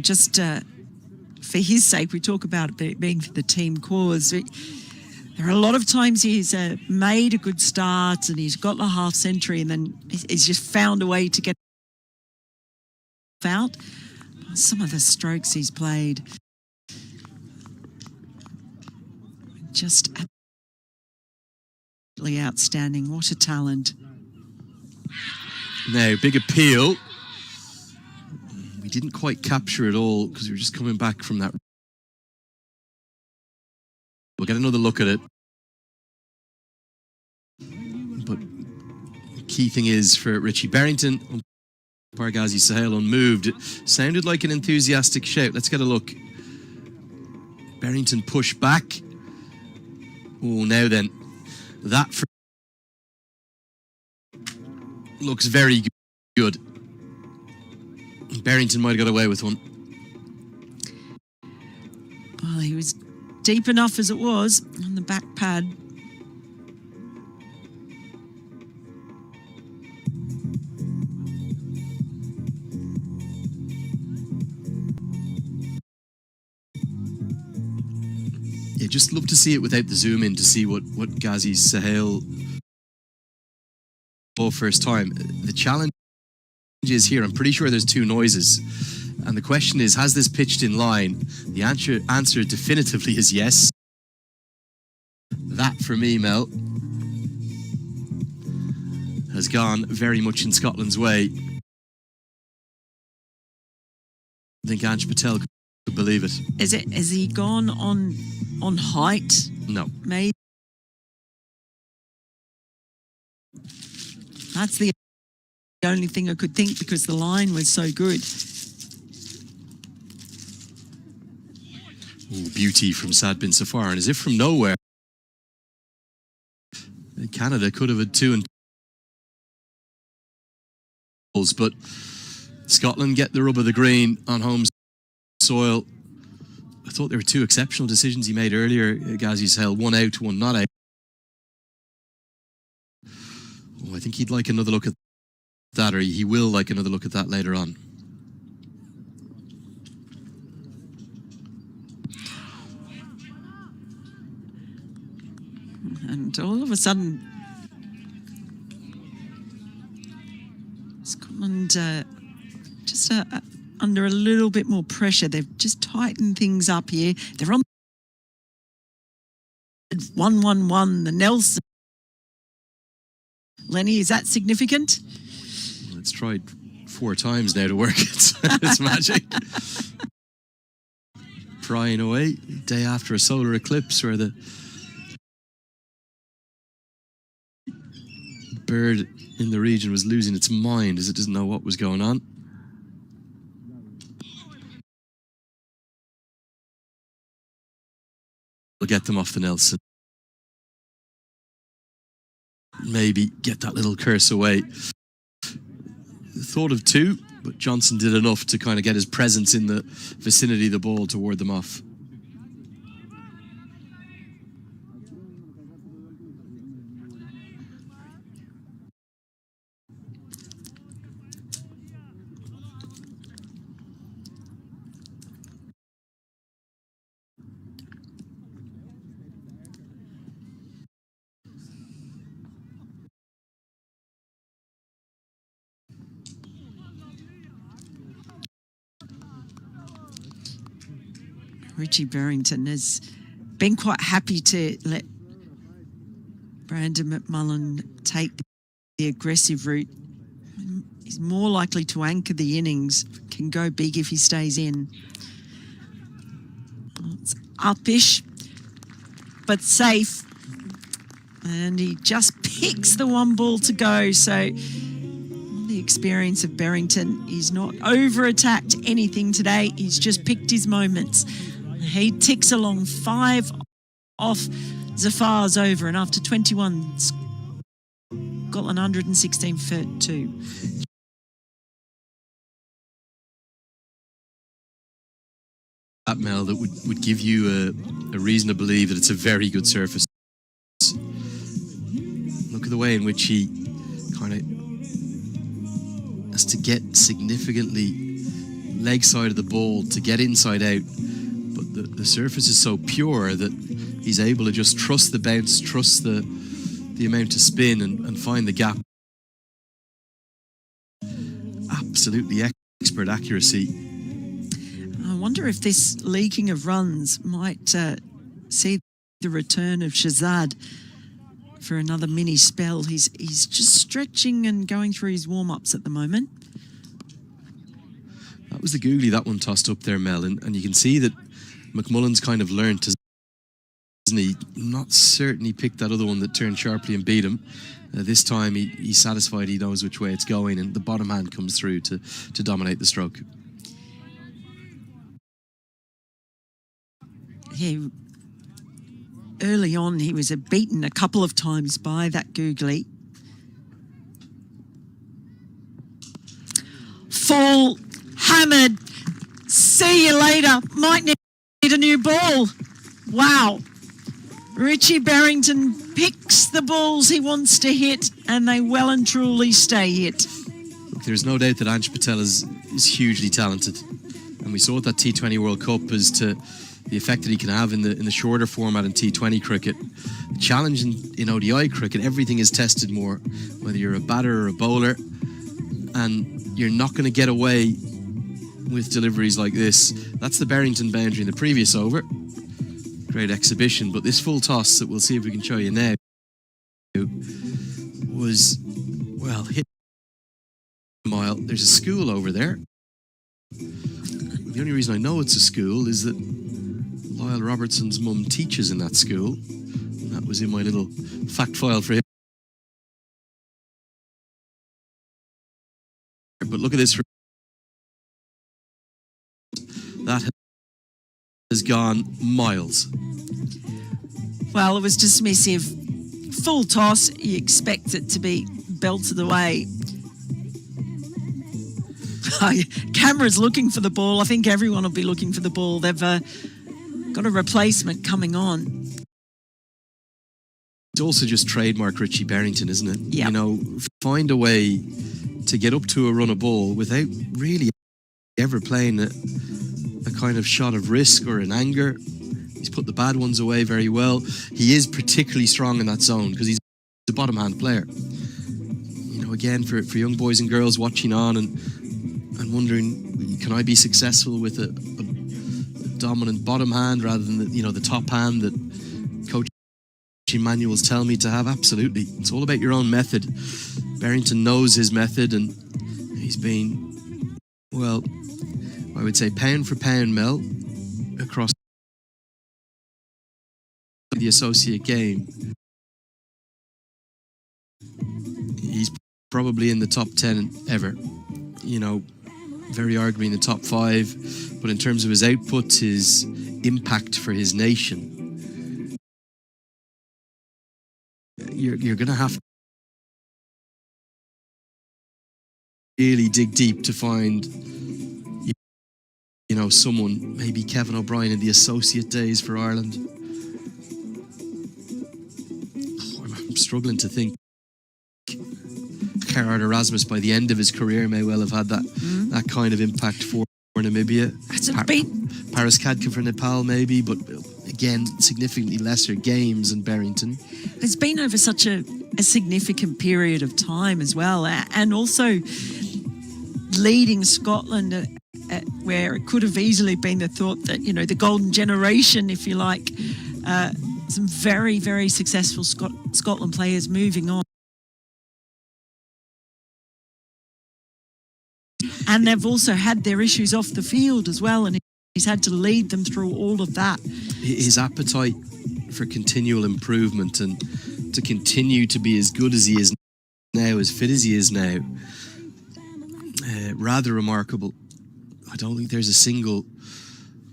Just for his sake, we talk about it being for the team cause. There are a lot of times he's made a good start and he's got the half century, and then he's just found a way to get out. Some of the strokes he's played, just absolutely outstanding. What a talent. Now, big appeal. We didn't quite capture it all because we were just coming back from that. We'll get another look at it. But the key thing is for Richie Barrington, Pargazi Sahel unmoved. It sounded like an enthusiastic shout. Let's get a look. Barrington pushed back. Oh, now then. That looks very good. Barrington might have got away with one. Well, he was deep enough as it was on the back pad. Yeah, just love to see it without the zoom in to see what Ghazi Sahel for first time. The challenge is here. I'm pretty sure there's 2 noises. And the question is, has this pitched in line? The answer definitively is yes. That, for me, Mel, has gone very much in Scotland's way. I think Ange Patel could believe it. Has he gone on height? No. Maybe. That's the only thing I could think, because the line was so good. Ooh, beauty from Sadbin Safar, and as if from nowhere, Canada could have had 2 and goals, but Scotland get the rub of the green on home soil. I thought there were 2 exceptional decisions he made earlier. Ghazi's held 1 out, 1 not out. Oh, I think he'd like another look at that, or he will like another look at that later on. And all of a sudden, Scotland just under a little bit more pressure. They've just tightened things up here. They're on 1-1-1, the Nelson. Lenny, is that significant? Well, it's tried 4 times now to work. It's magic. Prying away, day after a solar eclipse where the bird in the region was losing its mind as it doesn't know what was going on. We'll get them off the Nelson. Maybe get that little curse away. Thought of 2, but Johnson did enough to kind of get his presence in the vicinity of the ball to ward them off. Richie Berrington has been quite happy to let Brandon McMullen take the aggressive route. He's more likely to anchor the innings, can go big if he stays in. It's upish, but safe. And he just picks the 1 ball to go. So the experience of Berrington, he's not over-attacked anything today. He's just picked his moments. He ticks along 5 off Zafar's over, and after 21, Scotland 116 for 2. That, Mel, that would give you a reason to believe that it's a very good surface. Look at the way in which he kind of has to get significantly leg side of the ball to get inside out. The surface is so pure that he's able to just trust the bounce, trust the amount of spin and find the gap. Absolutely expert accuracy. I wonder if this leaking of runs might see the return of Shahzad for another mini spell. He's just stretching and going through his warm-ups at the moment. That was the googly, that one tossed up there, Mel, and you can see that McMullen's kind of learned to, isn't he? Not certain he picked that other one that turned sharply and beat him. This time he's satisfied he knows which way it's going, and the bottom hand comes through to dominate the stroke. Early on, he was beaten a couple of times by that googly. Full, hammered, see you later, might need a new ball. Wow. Richie Berrington picks the balls he wants to hit, and they well and truly stay hit. Look, there's no doubt that Ange Patel is hugely talented, and we saw at that T20 World Cup as to the effect that he can have in the shorter format in T20 cricket. The challenge in ODI cricket, everything is tested more, whether you're a batter or a bowler, and you're not going to get away with deliveries like this. That's the Berrington boundary in the previous over. Great exhibition, but this full toss that we'll see if we can show you now was Well, hit a mile. There's a school over there. The only reason I know it's a school is that Lyle Robertson's mum teaches in that school. That was in my little fact file for him. But look at this. That has gone miles. Well, it was dismissive. Full toss, you expect it to be belted away. Camera's looking for the ball. I think everyone will be looking for the ball. They've got a replacement coming on. It's also just trademark Richie Berrington, isn't it? Yeah. You know, find a way to get up to a run of ball without really ever playing a kind of shot of risk or an anger. He's put the bad ones away very well. He is particularly strong in that zone because he's a bottom hand player. You know, again, for young boys and girls watching on and wondering, can I be successful with a dominant bottom hand rather than the top hand that coaching manuals tell me to have? Absolutely. It's all about your own method. Berrington knows his method, and he's been, well, I would say pound for pound, Mel, across the associate game. He's probably in the top 10 ever. You know, very arguably in the top 5. But in terms of his output, his impact for his nation, you're going to have to really dig deep to find, you know, someone, maybe Kevin O'Brien in the associate days for Ireland. I'm struggling to think. Gerard Erasmus by the end of his career may well have had that kind of impact for Namibia. Paris Kadka for Nepal maybe, but again, significantly lesser games than Berrington. It's been over such a significant period of time as well, and also leading Scotland where it could have easily been the thought that, you know, the golden generation, if you like, some very, very successful Scotland players moving on. And they've also had their issues off the field as well, and he's had to lead them through all of that. His appetite for continual improvement and to continue to be as good as he is now, as fit as he is now, rather remarkable. I don't think there's a single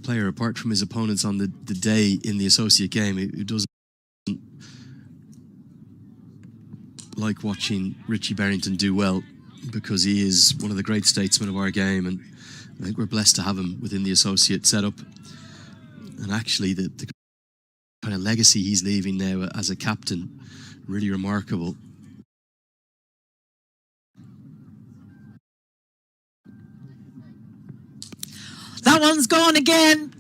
player, apart from his opponents on the day in the associate game, who doesn't like watching Richie Berrington do well, because he is one of the great statesmen of our game, and I think we're blessed to have him within the associate setup. And actually the kind of legacy he's leaving now as a captain, really remarkable. That one's gone again.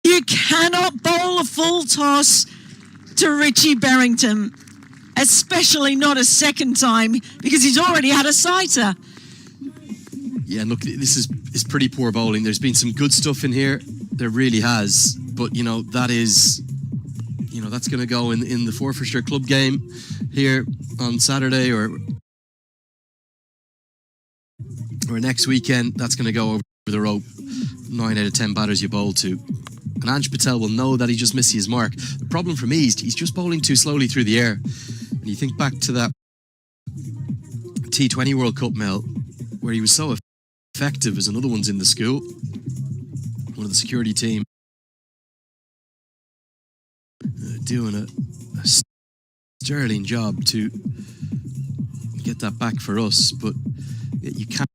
You cannot bowl a full toss to Richie Berrington, especially not a second time, because he's already had a sighter. Yeah, look, this is pretty poor bowling. There's been some good stuff in here. There really has. But, you know, that is, you know, that's going to go in the Forfarshire Club game here on Saturday or next weekend. That's going to go over the rope. 9 out of 10 batters you bowl to. And Anj Patel will know that he just missed his mark. The problem for me is he's just bowling too slowly through the air. And you think back to that T20 World Cup, Mel, where he was so effective as another one's in the school. One of the security team doing a sterling job to get that back for us. But you cannot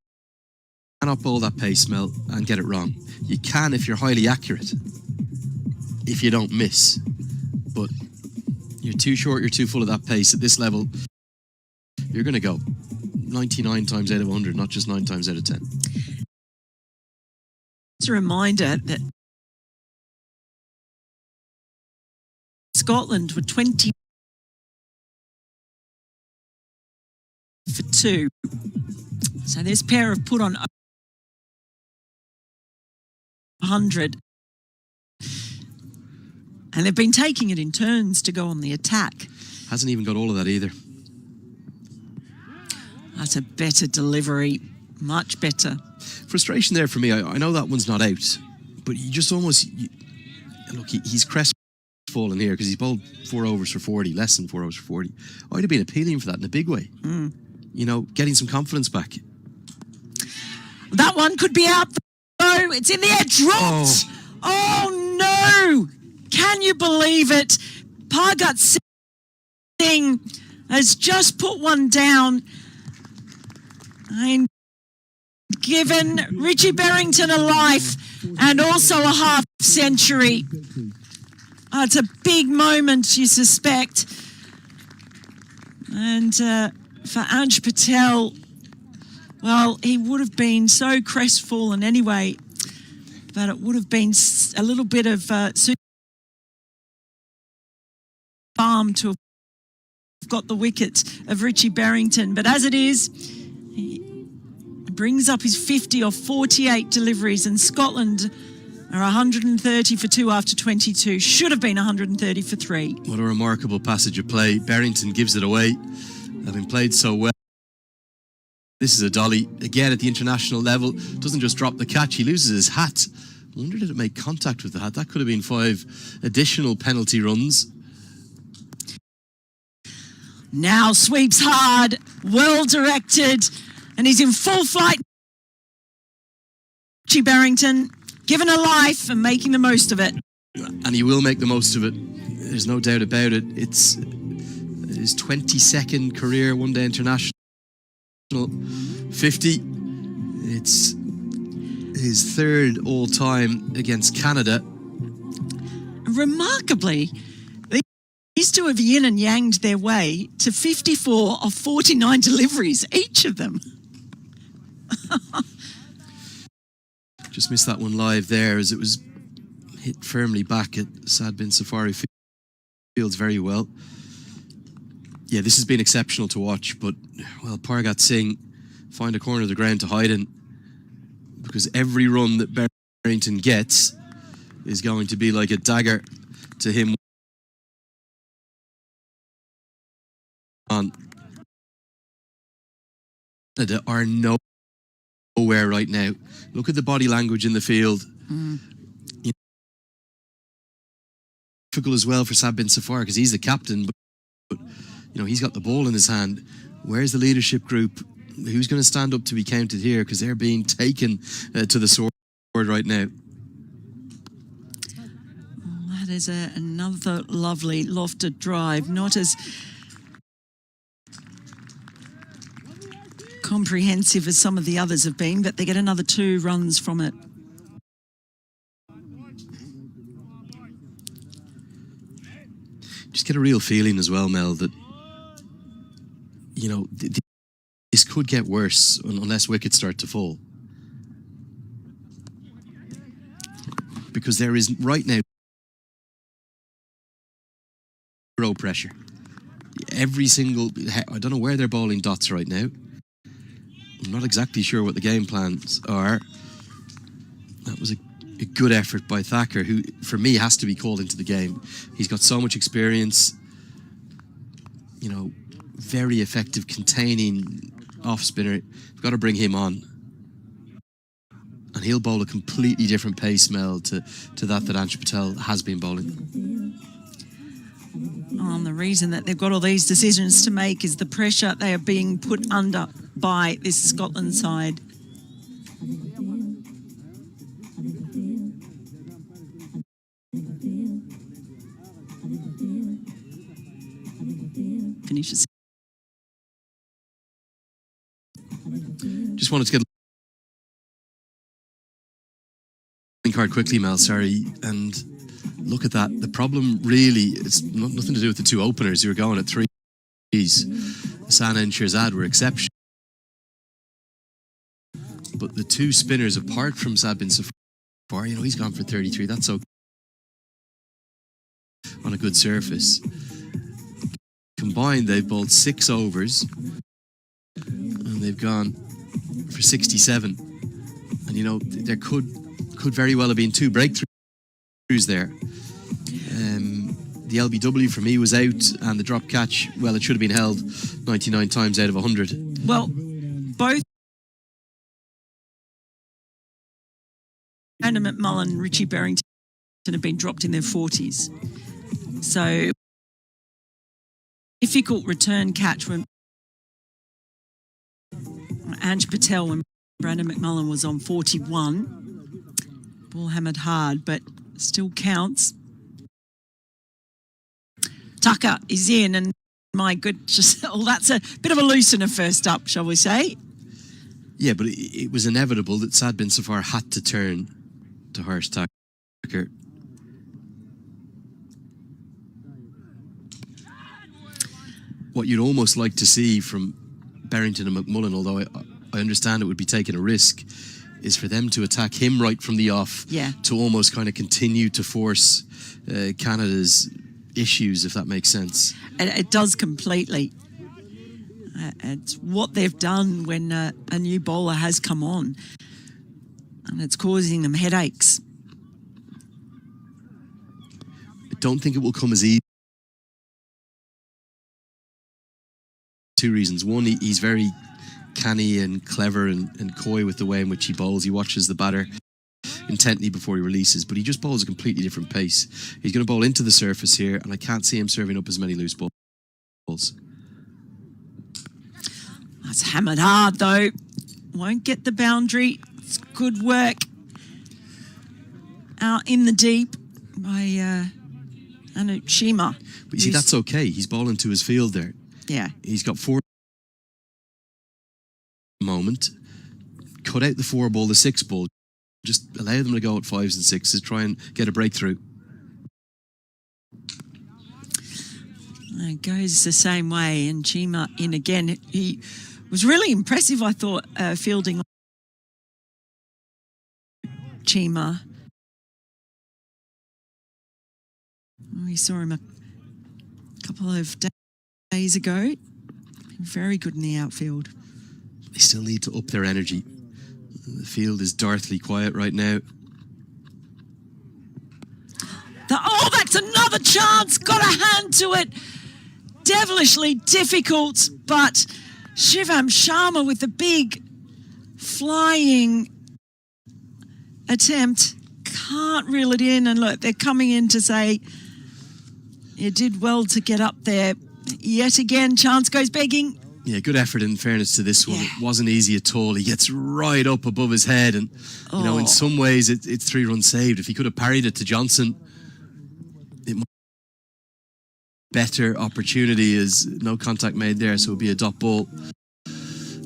bowl that pace, Mel, and get it wrong. You can if you're highly accurate, if you don't miss. But you're too short, you're too full of that pace at this level. You're going to go 99 times out of 100, not just 9 times out of 10. It's a reminder that Scotland were 20 for 2. So this pair have put on 100. And they've been taking it in turns to go on the attack. Hasn't even got all of that either. But a better delivery, much better. Frustration there for me. I know that one's not out, but you just almost... look, he's crestfallen here because he's bowled 4 overs for 40, less than 4 overs for 40. I'd have been appealing for that in a big way. You know, getting some confidence back. That one could be out though. It's in the air, dropped. Oh no! Can you believe it? Pargat Singh has just put one down and given Richie Berrington a life and also a half century. It's a big moment, you suspect. And for Anj Patel, well, he would have been so crestfallen anyway, but it would have been a little bit of balm to have got the wicket of Richie Berrington. But as it is, he brings up his 50 off 48 deliveries, and Scotland are 130 for 2 after 22. Should have been 130 for 3. What a remarkable passage of play. Berrington gives it away, having played so well. This is a dolly, again at the international level. Doesn't just drop the catch, he loses his hat. I wonder, did it make contact with the hat? That could have been 5 additional penalty runs. Now sweeps hard, well directed, and he's in full flight. Richie Berrington, given a life and making the most of it. And he will make the most of it. There's no doubt about it. It's his 22nd career one-day international 50. It's his 3rd all-time against Canada. Remarkably, these two have yin and yanged their way to 54 of 49 deliveries, each of them. Just missed that one live there as it was hit firmly back at Sad Bin Safari Fields very well. Yeah, this has been exceptional to watch, but, well, Pargat Singh find a corner of the ground to hide in, because every run that Berrington gets is going to be like a dagger to him. That are nowhere right now. Look at the body language in the field. You know, difficult as well for Sad Bin Safar because he's the captain, but you know, he's got the ball in his hand. Where's the leadership group? Who's going to stand up to be counted here? Because they're being taken to the sword right now. That is another lovely lofted drive. Not as comprehensive as some of the others have been, but they get another 2 runs from it. Just get a real feeling as well, Mel, that, you know, this could get worse unless wickets start to fall. Because there is right now zero pressure. Every single, I don't know where they're bowling dots right now. I'm not exactly sure what the game plans are. That was a good effort by Thacker, who, for me, has to be called into the game. He's got so much experience, you know, very effective containing off-spinner. We've got to bring him on. And he'll bowl a completely different pace, Mel, to that Anj Patel has been bowling. The reason that they've got all these decisions to make is the pressure they are being put under by this Scotland side. Finishes. Just wanted to get a card quickly, Mel, sorry, and look at that. The problem really, it's nothing to do with the 2 openers who are going at 3s. Sana and Shirzad were exceptional. But the 2 spinners, apart from Sad Bin Safar, you know, he's gone for 33. That's okay on a good surface. Combined, they've bowled 6 overs and they've gone for 67. And, you know, there could very well have been 2 breakthroughs there. The LBW for me was out, and the drop catch, well, it should have been held 99 times out of 100. Well, both Brandon McMullen and Richie Berrington have been dropped in their 40s. So difficult return catch when Ange Patel, when Brandon McMullen was on 41. Ball hammered hard, but still counts. Tucker is in, and my goodness, well, that's a bit of a loosener first up, shall we say? Yeah, but it was inevitable that Sad Bin Safar had to turn to harsh Tucker. What you'd almost like to see from Berrington and McMullen, although I understand it would be taking a risk, is for them to attack him right from the off, to almost kind of continue to force Canada's issues, if that makes sense. It does completely. It's what they've done when a new bowler has come on, and it's causing them headaches. I don't think it will come as easy. Two reasons. One, he's very canny and clever and coy with the way in which he bowls. He watches the batter intently before he releases, but he just bowls a completely different pace. He's going to bowl into the surface here, and I can't see him serving up as many loose balls. That's hammered hard, though. Won't get the boundary. It's good work out in the deep by Anup Sharma. But you see, that's okay. He's bowling to his field there. Yeah. He's got 4 moment. Cut out the 4 ball, the 6 ball. Just allow them to go at 5s and 6s, try and get a breakthrough. It goes the same way, and Sharma in again. He was really impressive, I thought, fielding Sharma. We saw him a couple of days ago. Very good in the outfield. They still need to up their energy. The field is darkly quiet right now. That's another chance. Got a hand to it. Devilishly difficult, but Shivam Sharma with the big flying attempt can't reel it in. And look, they're coming in to say you did well to get up there. Yet again, chance goes begging. Yeah, good effort in fairness to this one. It wasn't easy at all. He gets right up above his head, and you know, in some ways it's 3 runs saved. If he could have parried it to Johnson, it might be a better opportunity, as no contact made there, so it would be a dot ball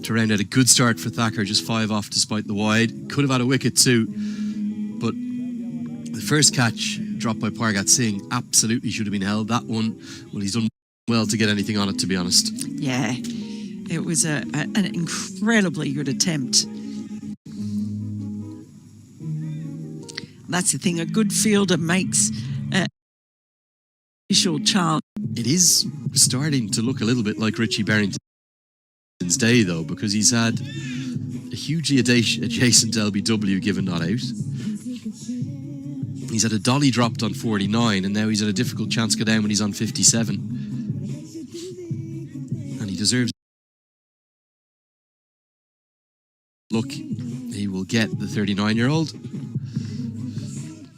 to round out a good start for Thacker. Just 5 off despite the wide. Could have had a wicket too, but the first catch dropped by Pargat Singh absolutely should have been held. That one, well, he's done well to get anything on it, to be honest. Yeah, it was an incredibly good attempt. That's the thing, a good fielder makes initial chance. It is starting to look a little bit like Richie Berrington's day, though, because he's had a hugely adjacent LBW given not out. He's had a dolly dropped on 49, and now he's had a difficult chance go down when he's on 57. And he deserves look. He will get the 39-year-old.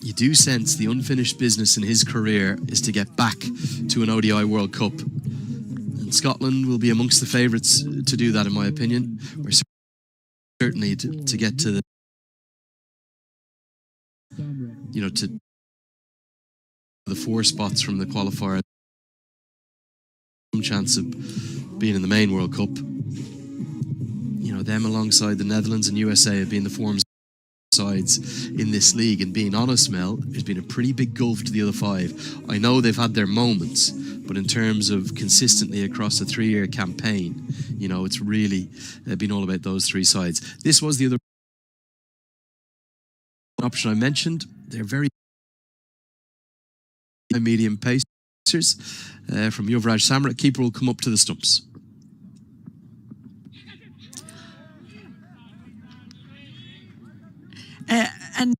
You do sense the unfinished business in his career is to get back to an ODI World Cup. And Scotland will be amongst the favourites to do that, in my opinion. Or certainly to get to the, to the 4 spots from the qualifier. Some chance of being in the main World Cup. Them alongside the Netherlands and USA have been the form sides in this league, and being honest, Mel, there's been a pretty big gulf to the other 5. I know they've had their moments, but in terms of consistently across a 3-year campaign, it's really been all about those 3 sides. This was the other option I mentioned. They're very medium pacers from Yuvraj Samrat. Keeper will come up to the stumps. And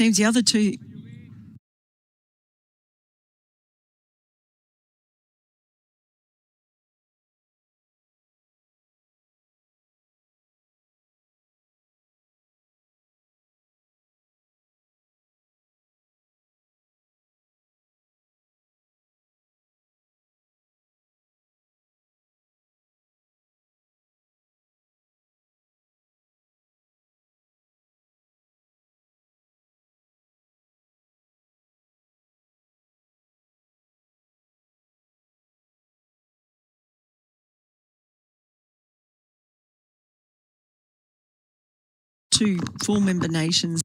teams. The other two. Two full member nations.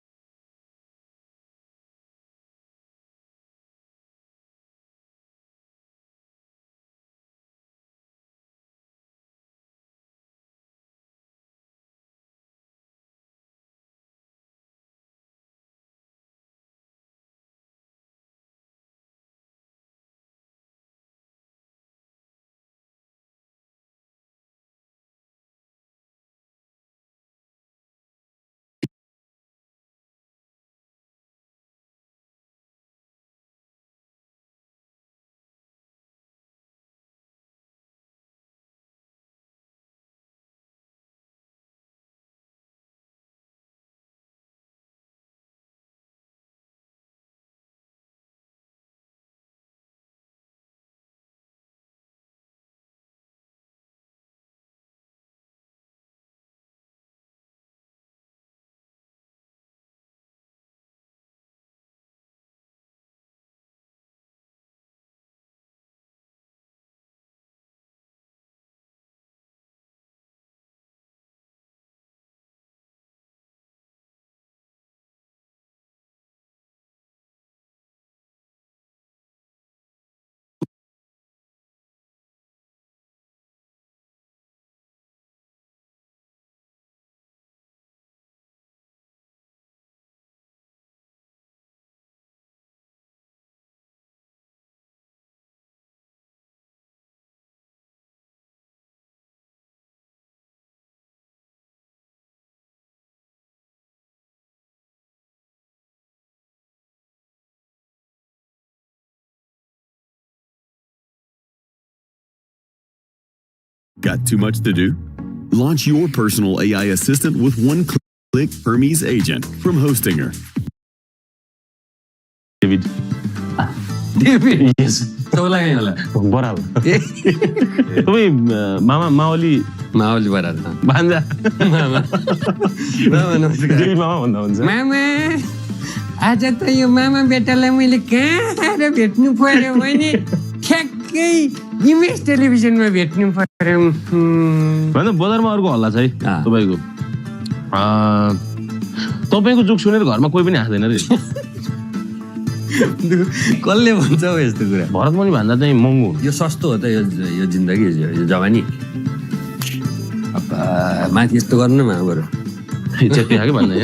Got too much to do? Launch your personal AI assistant with one-click Hermes Agent from Hostinger. David. David. Yes. तौला कहीं होला बराल तपाईँ मामा मावली मावली बराल भान्जा मामा नमस्कार देवी मामा भन्दा हुन्छ मामा आज त यो मामा बेटालाई मैले कहाँ भेट्नु पर्यो भने ठ्याक्कै इमेज टेलिभिजनमा भेट्नु पर्यो भन्दा बजारमा अर्को हल्ला छ है तपाईँको तपाईँको जोक सुनेर घरमा कोही पनि हाँस्दैन रे कसले भन्छ हो यस्तो कुरा भरतमणि भन्दा चाहिँ महँगो यो सस्तो हो त यो जिन्दगी यो जवानी माथि यस्तो गर्नु न मामा बरु त्यति खालको भन्दा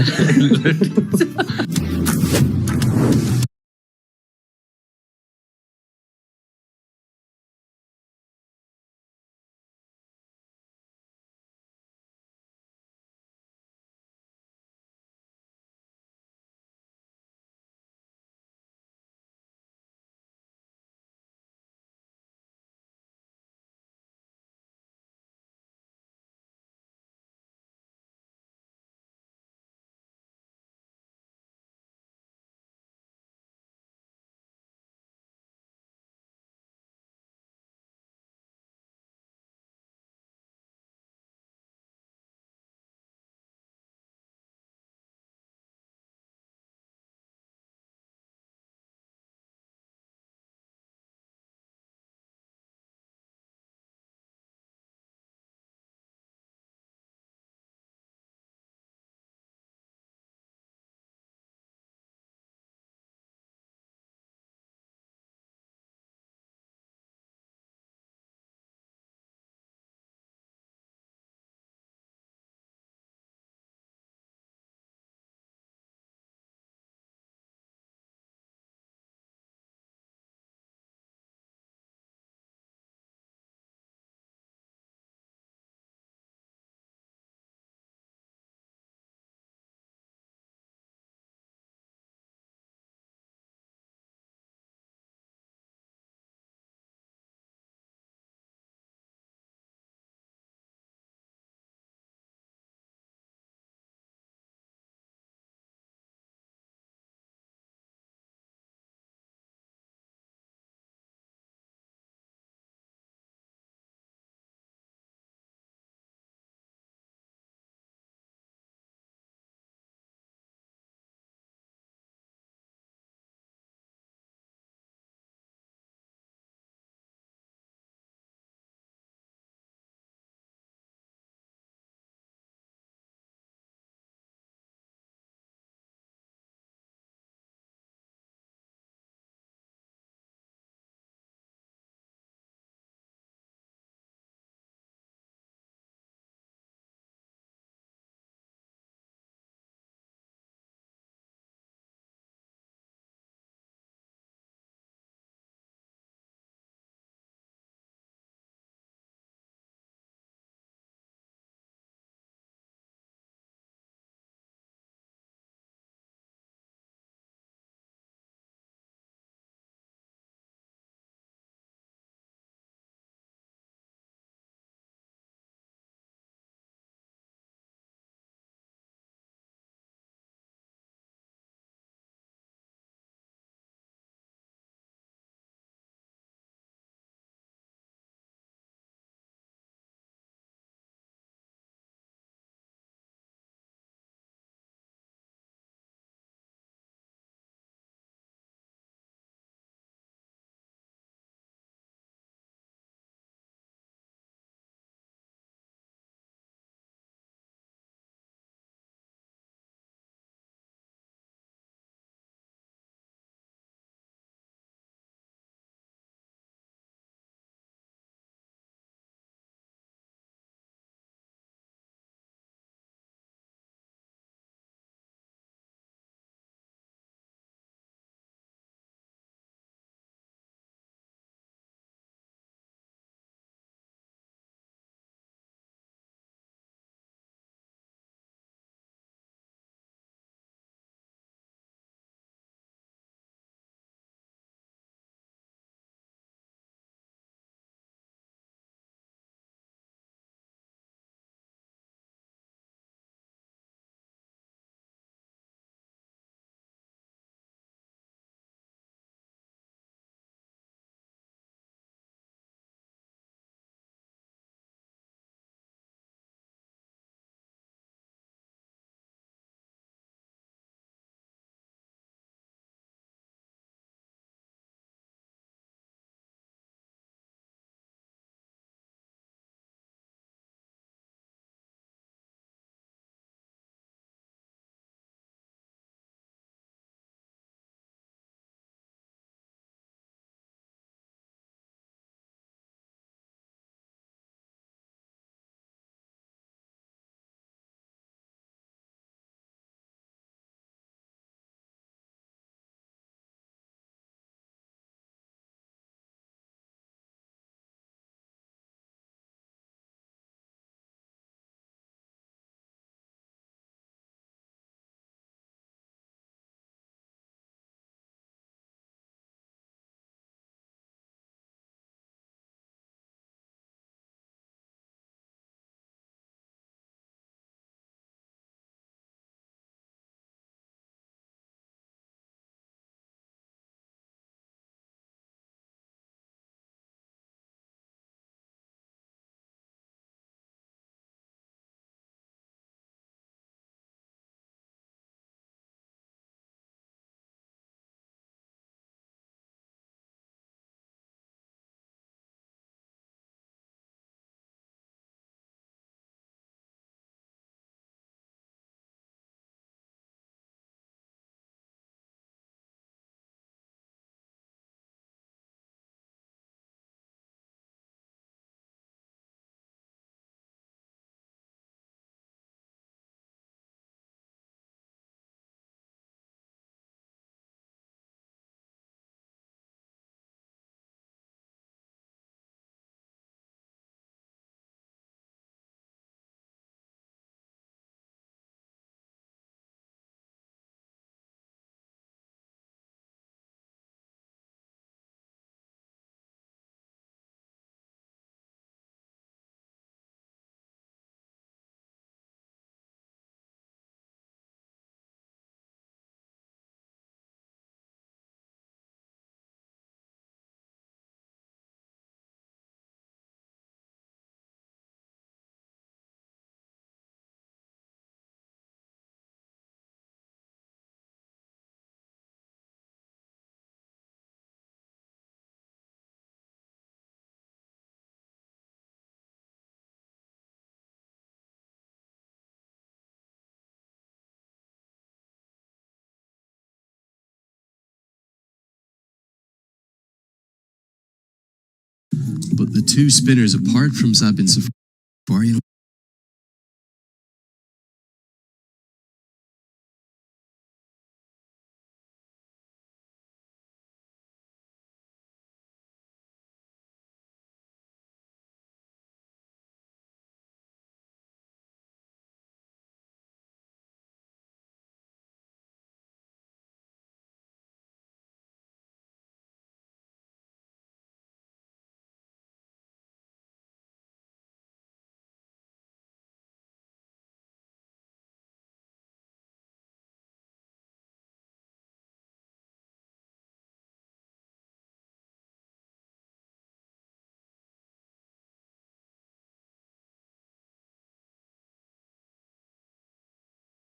the two spinners, apart from Sabin Safari,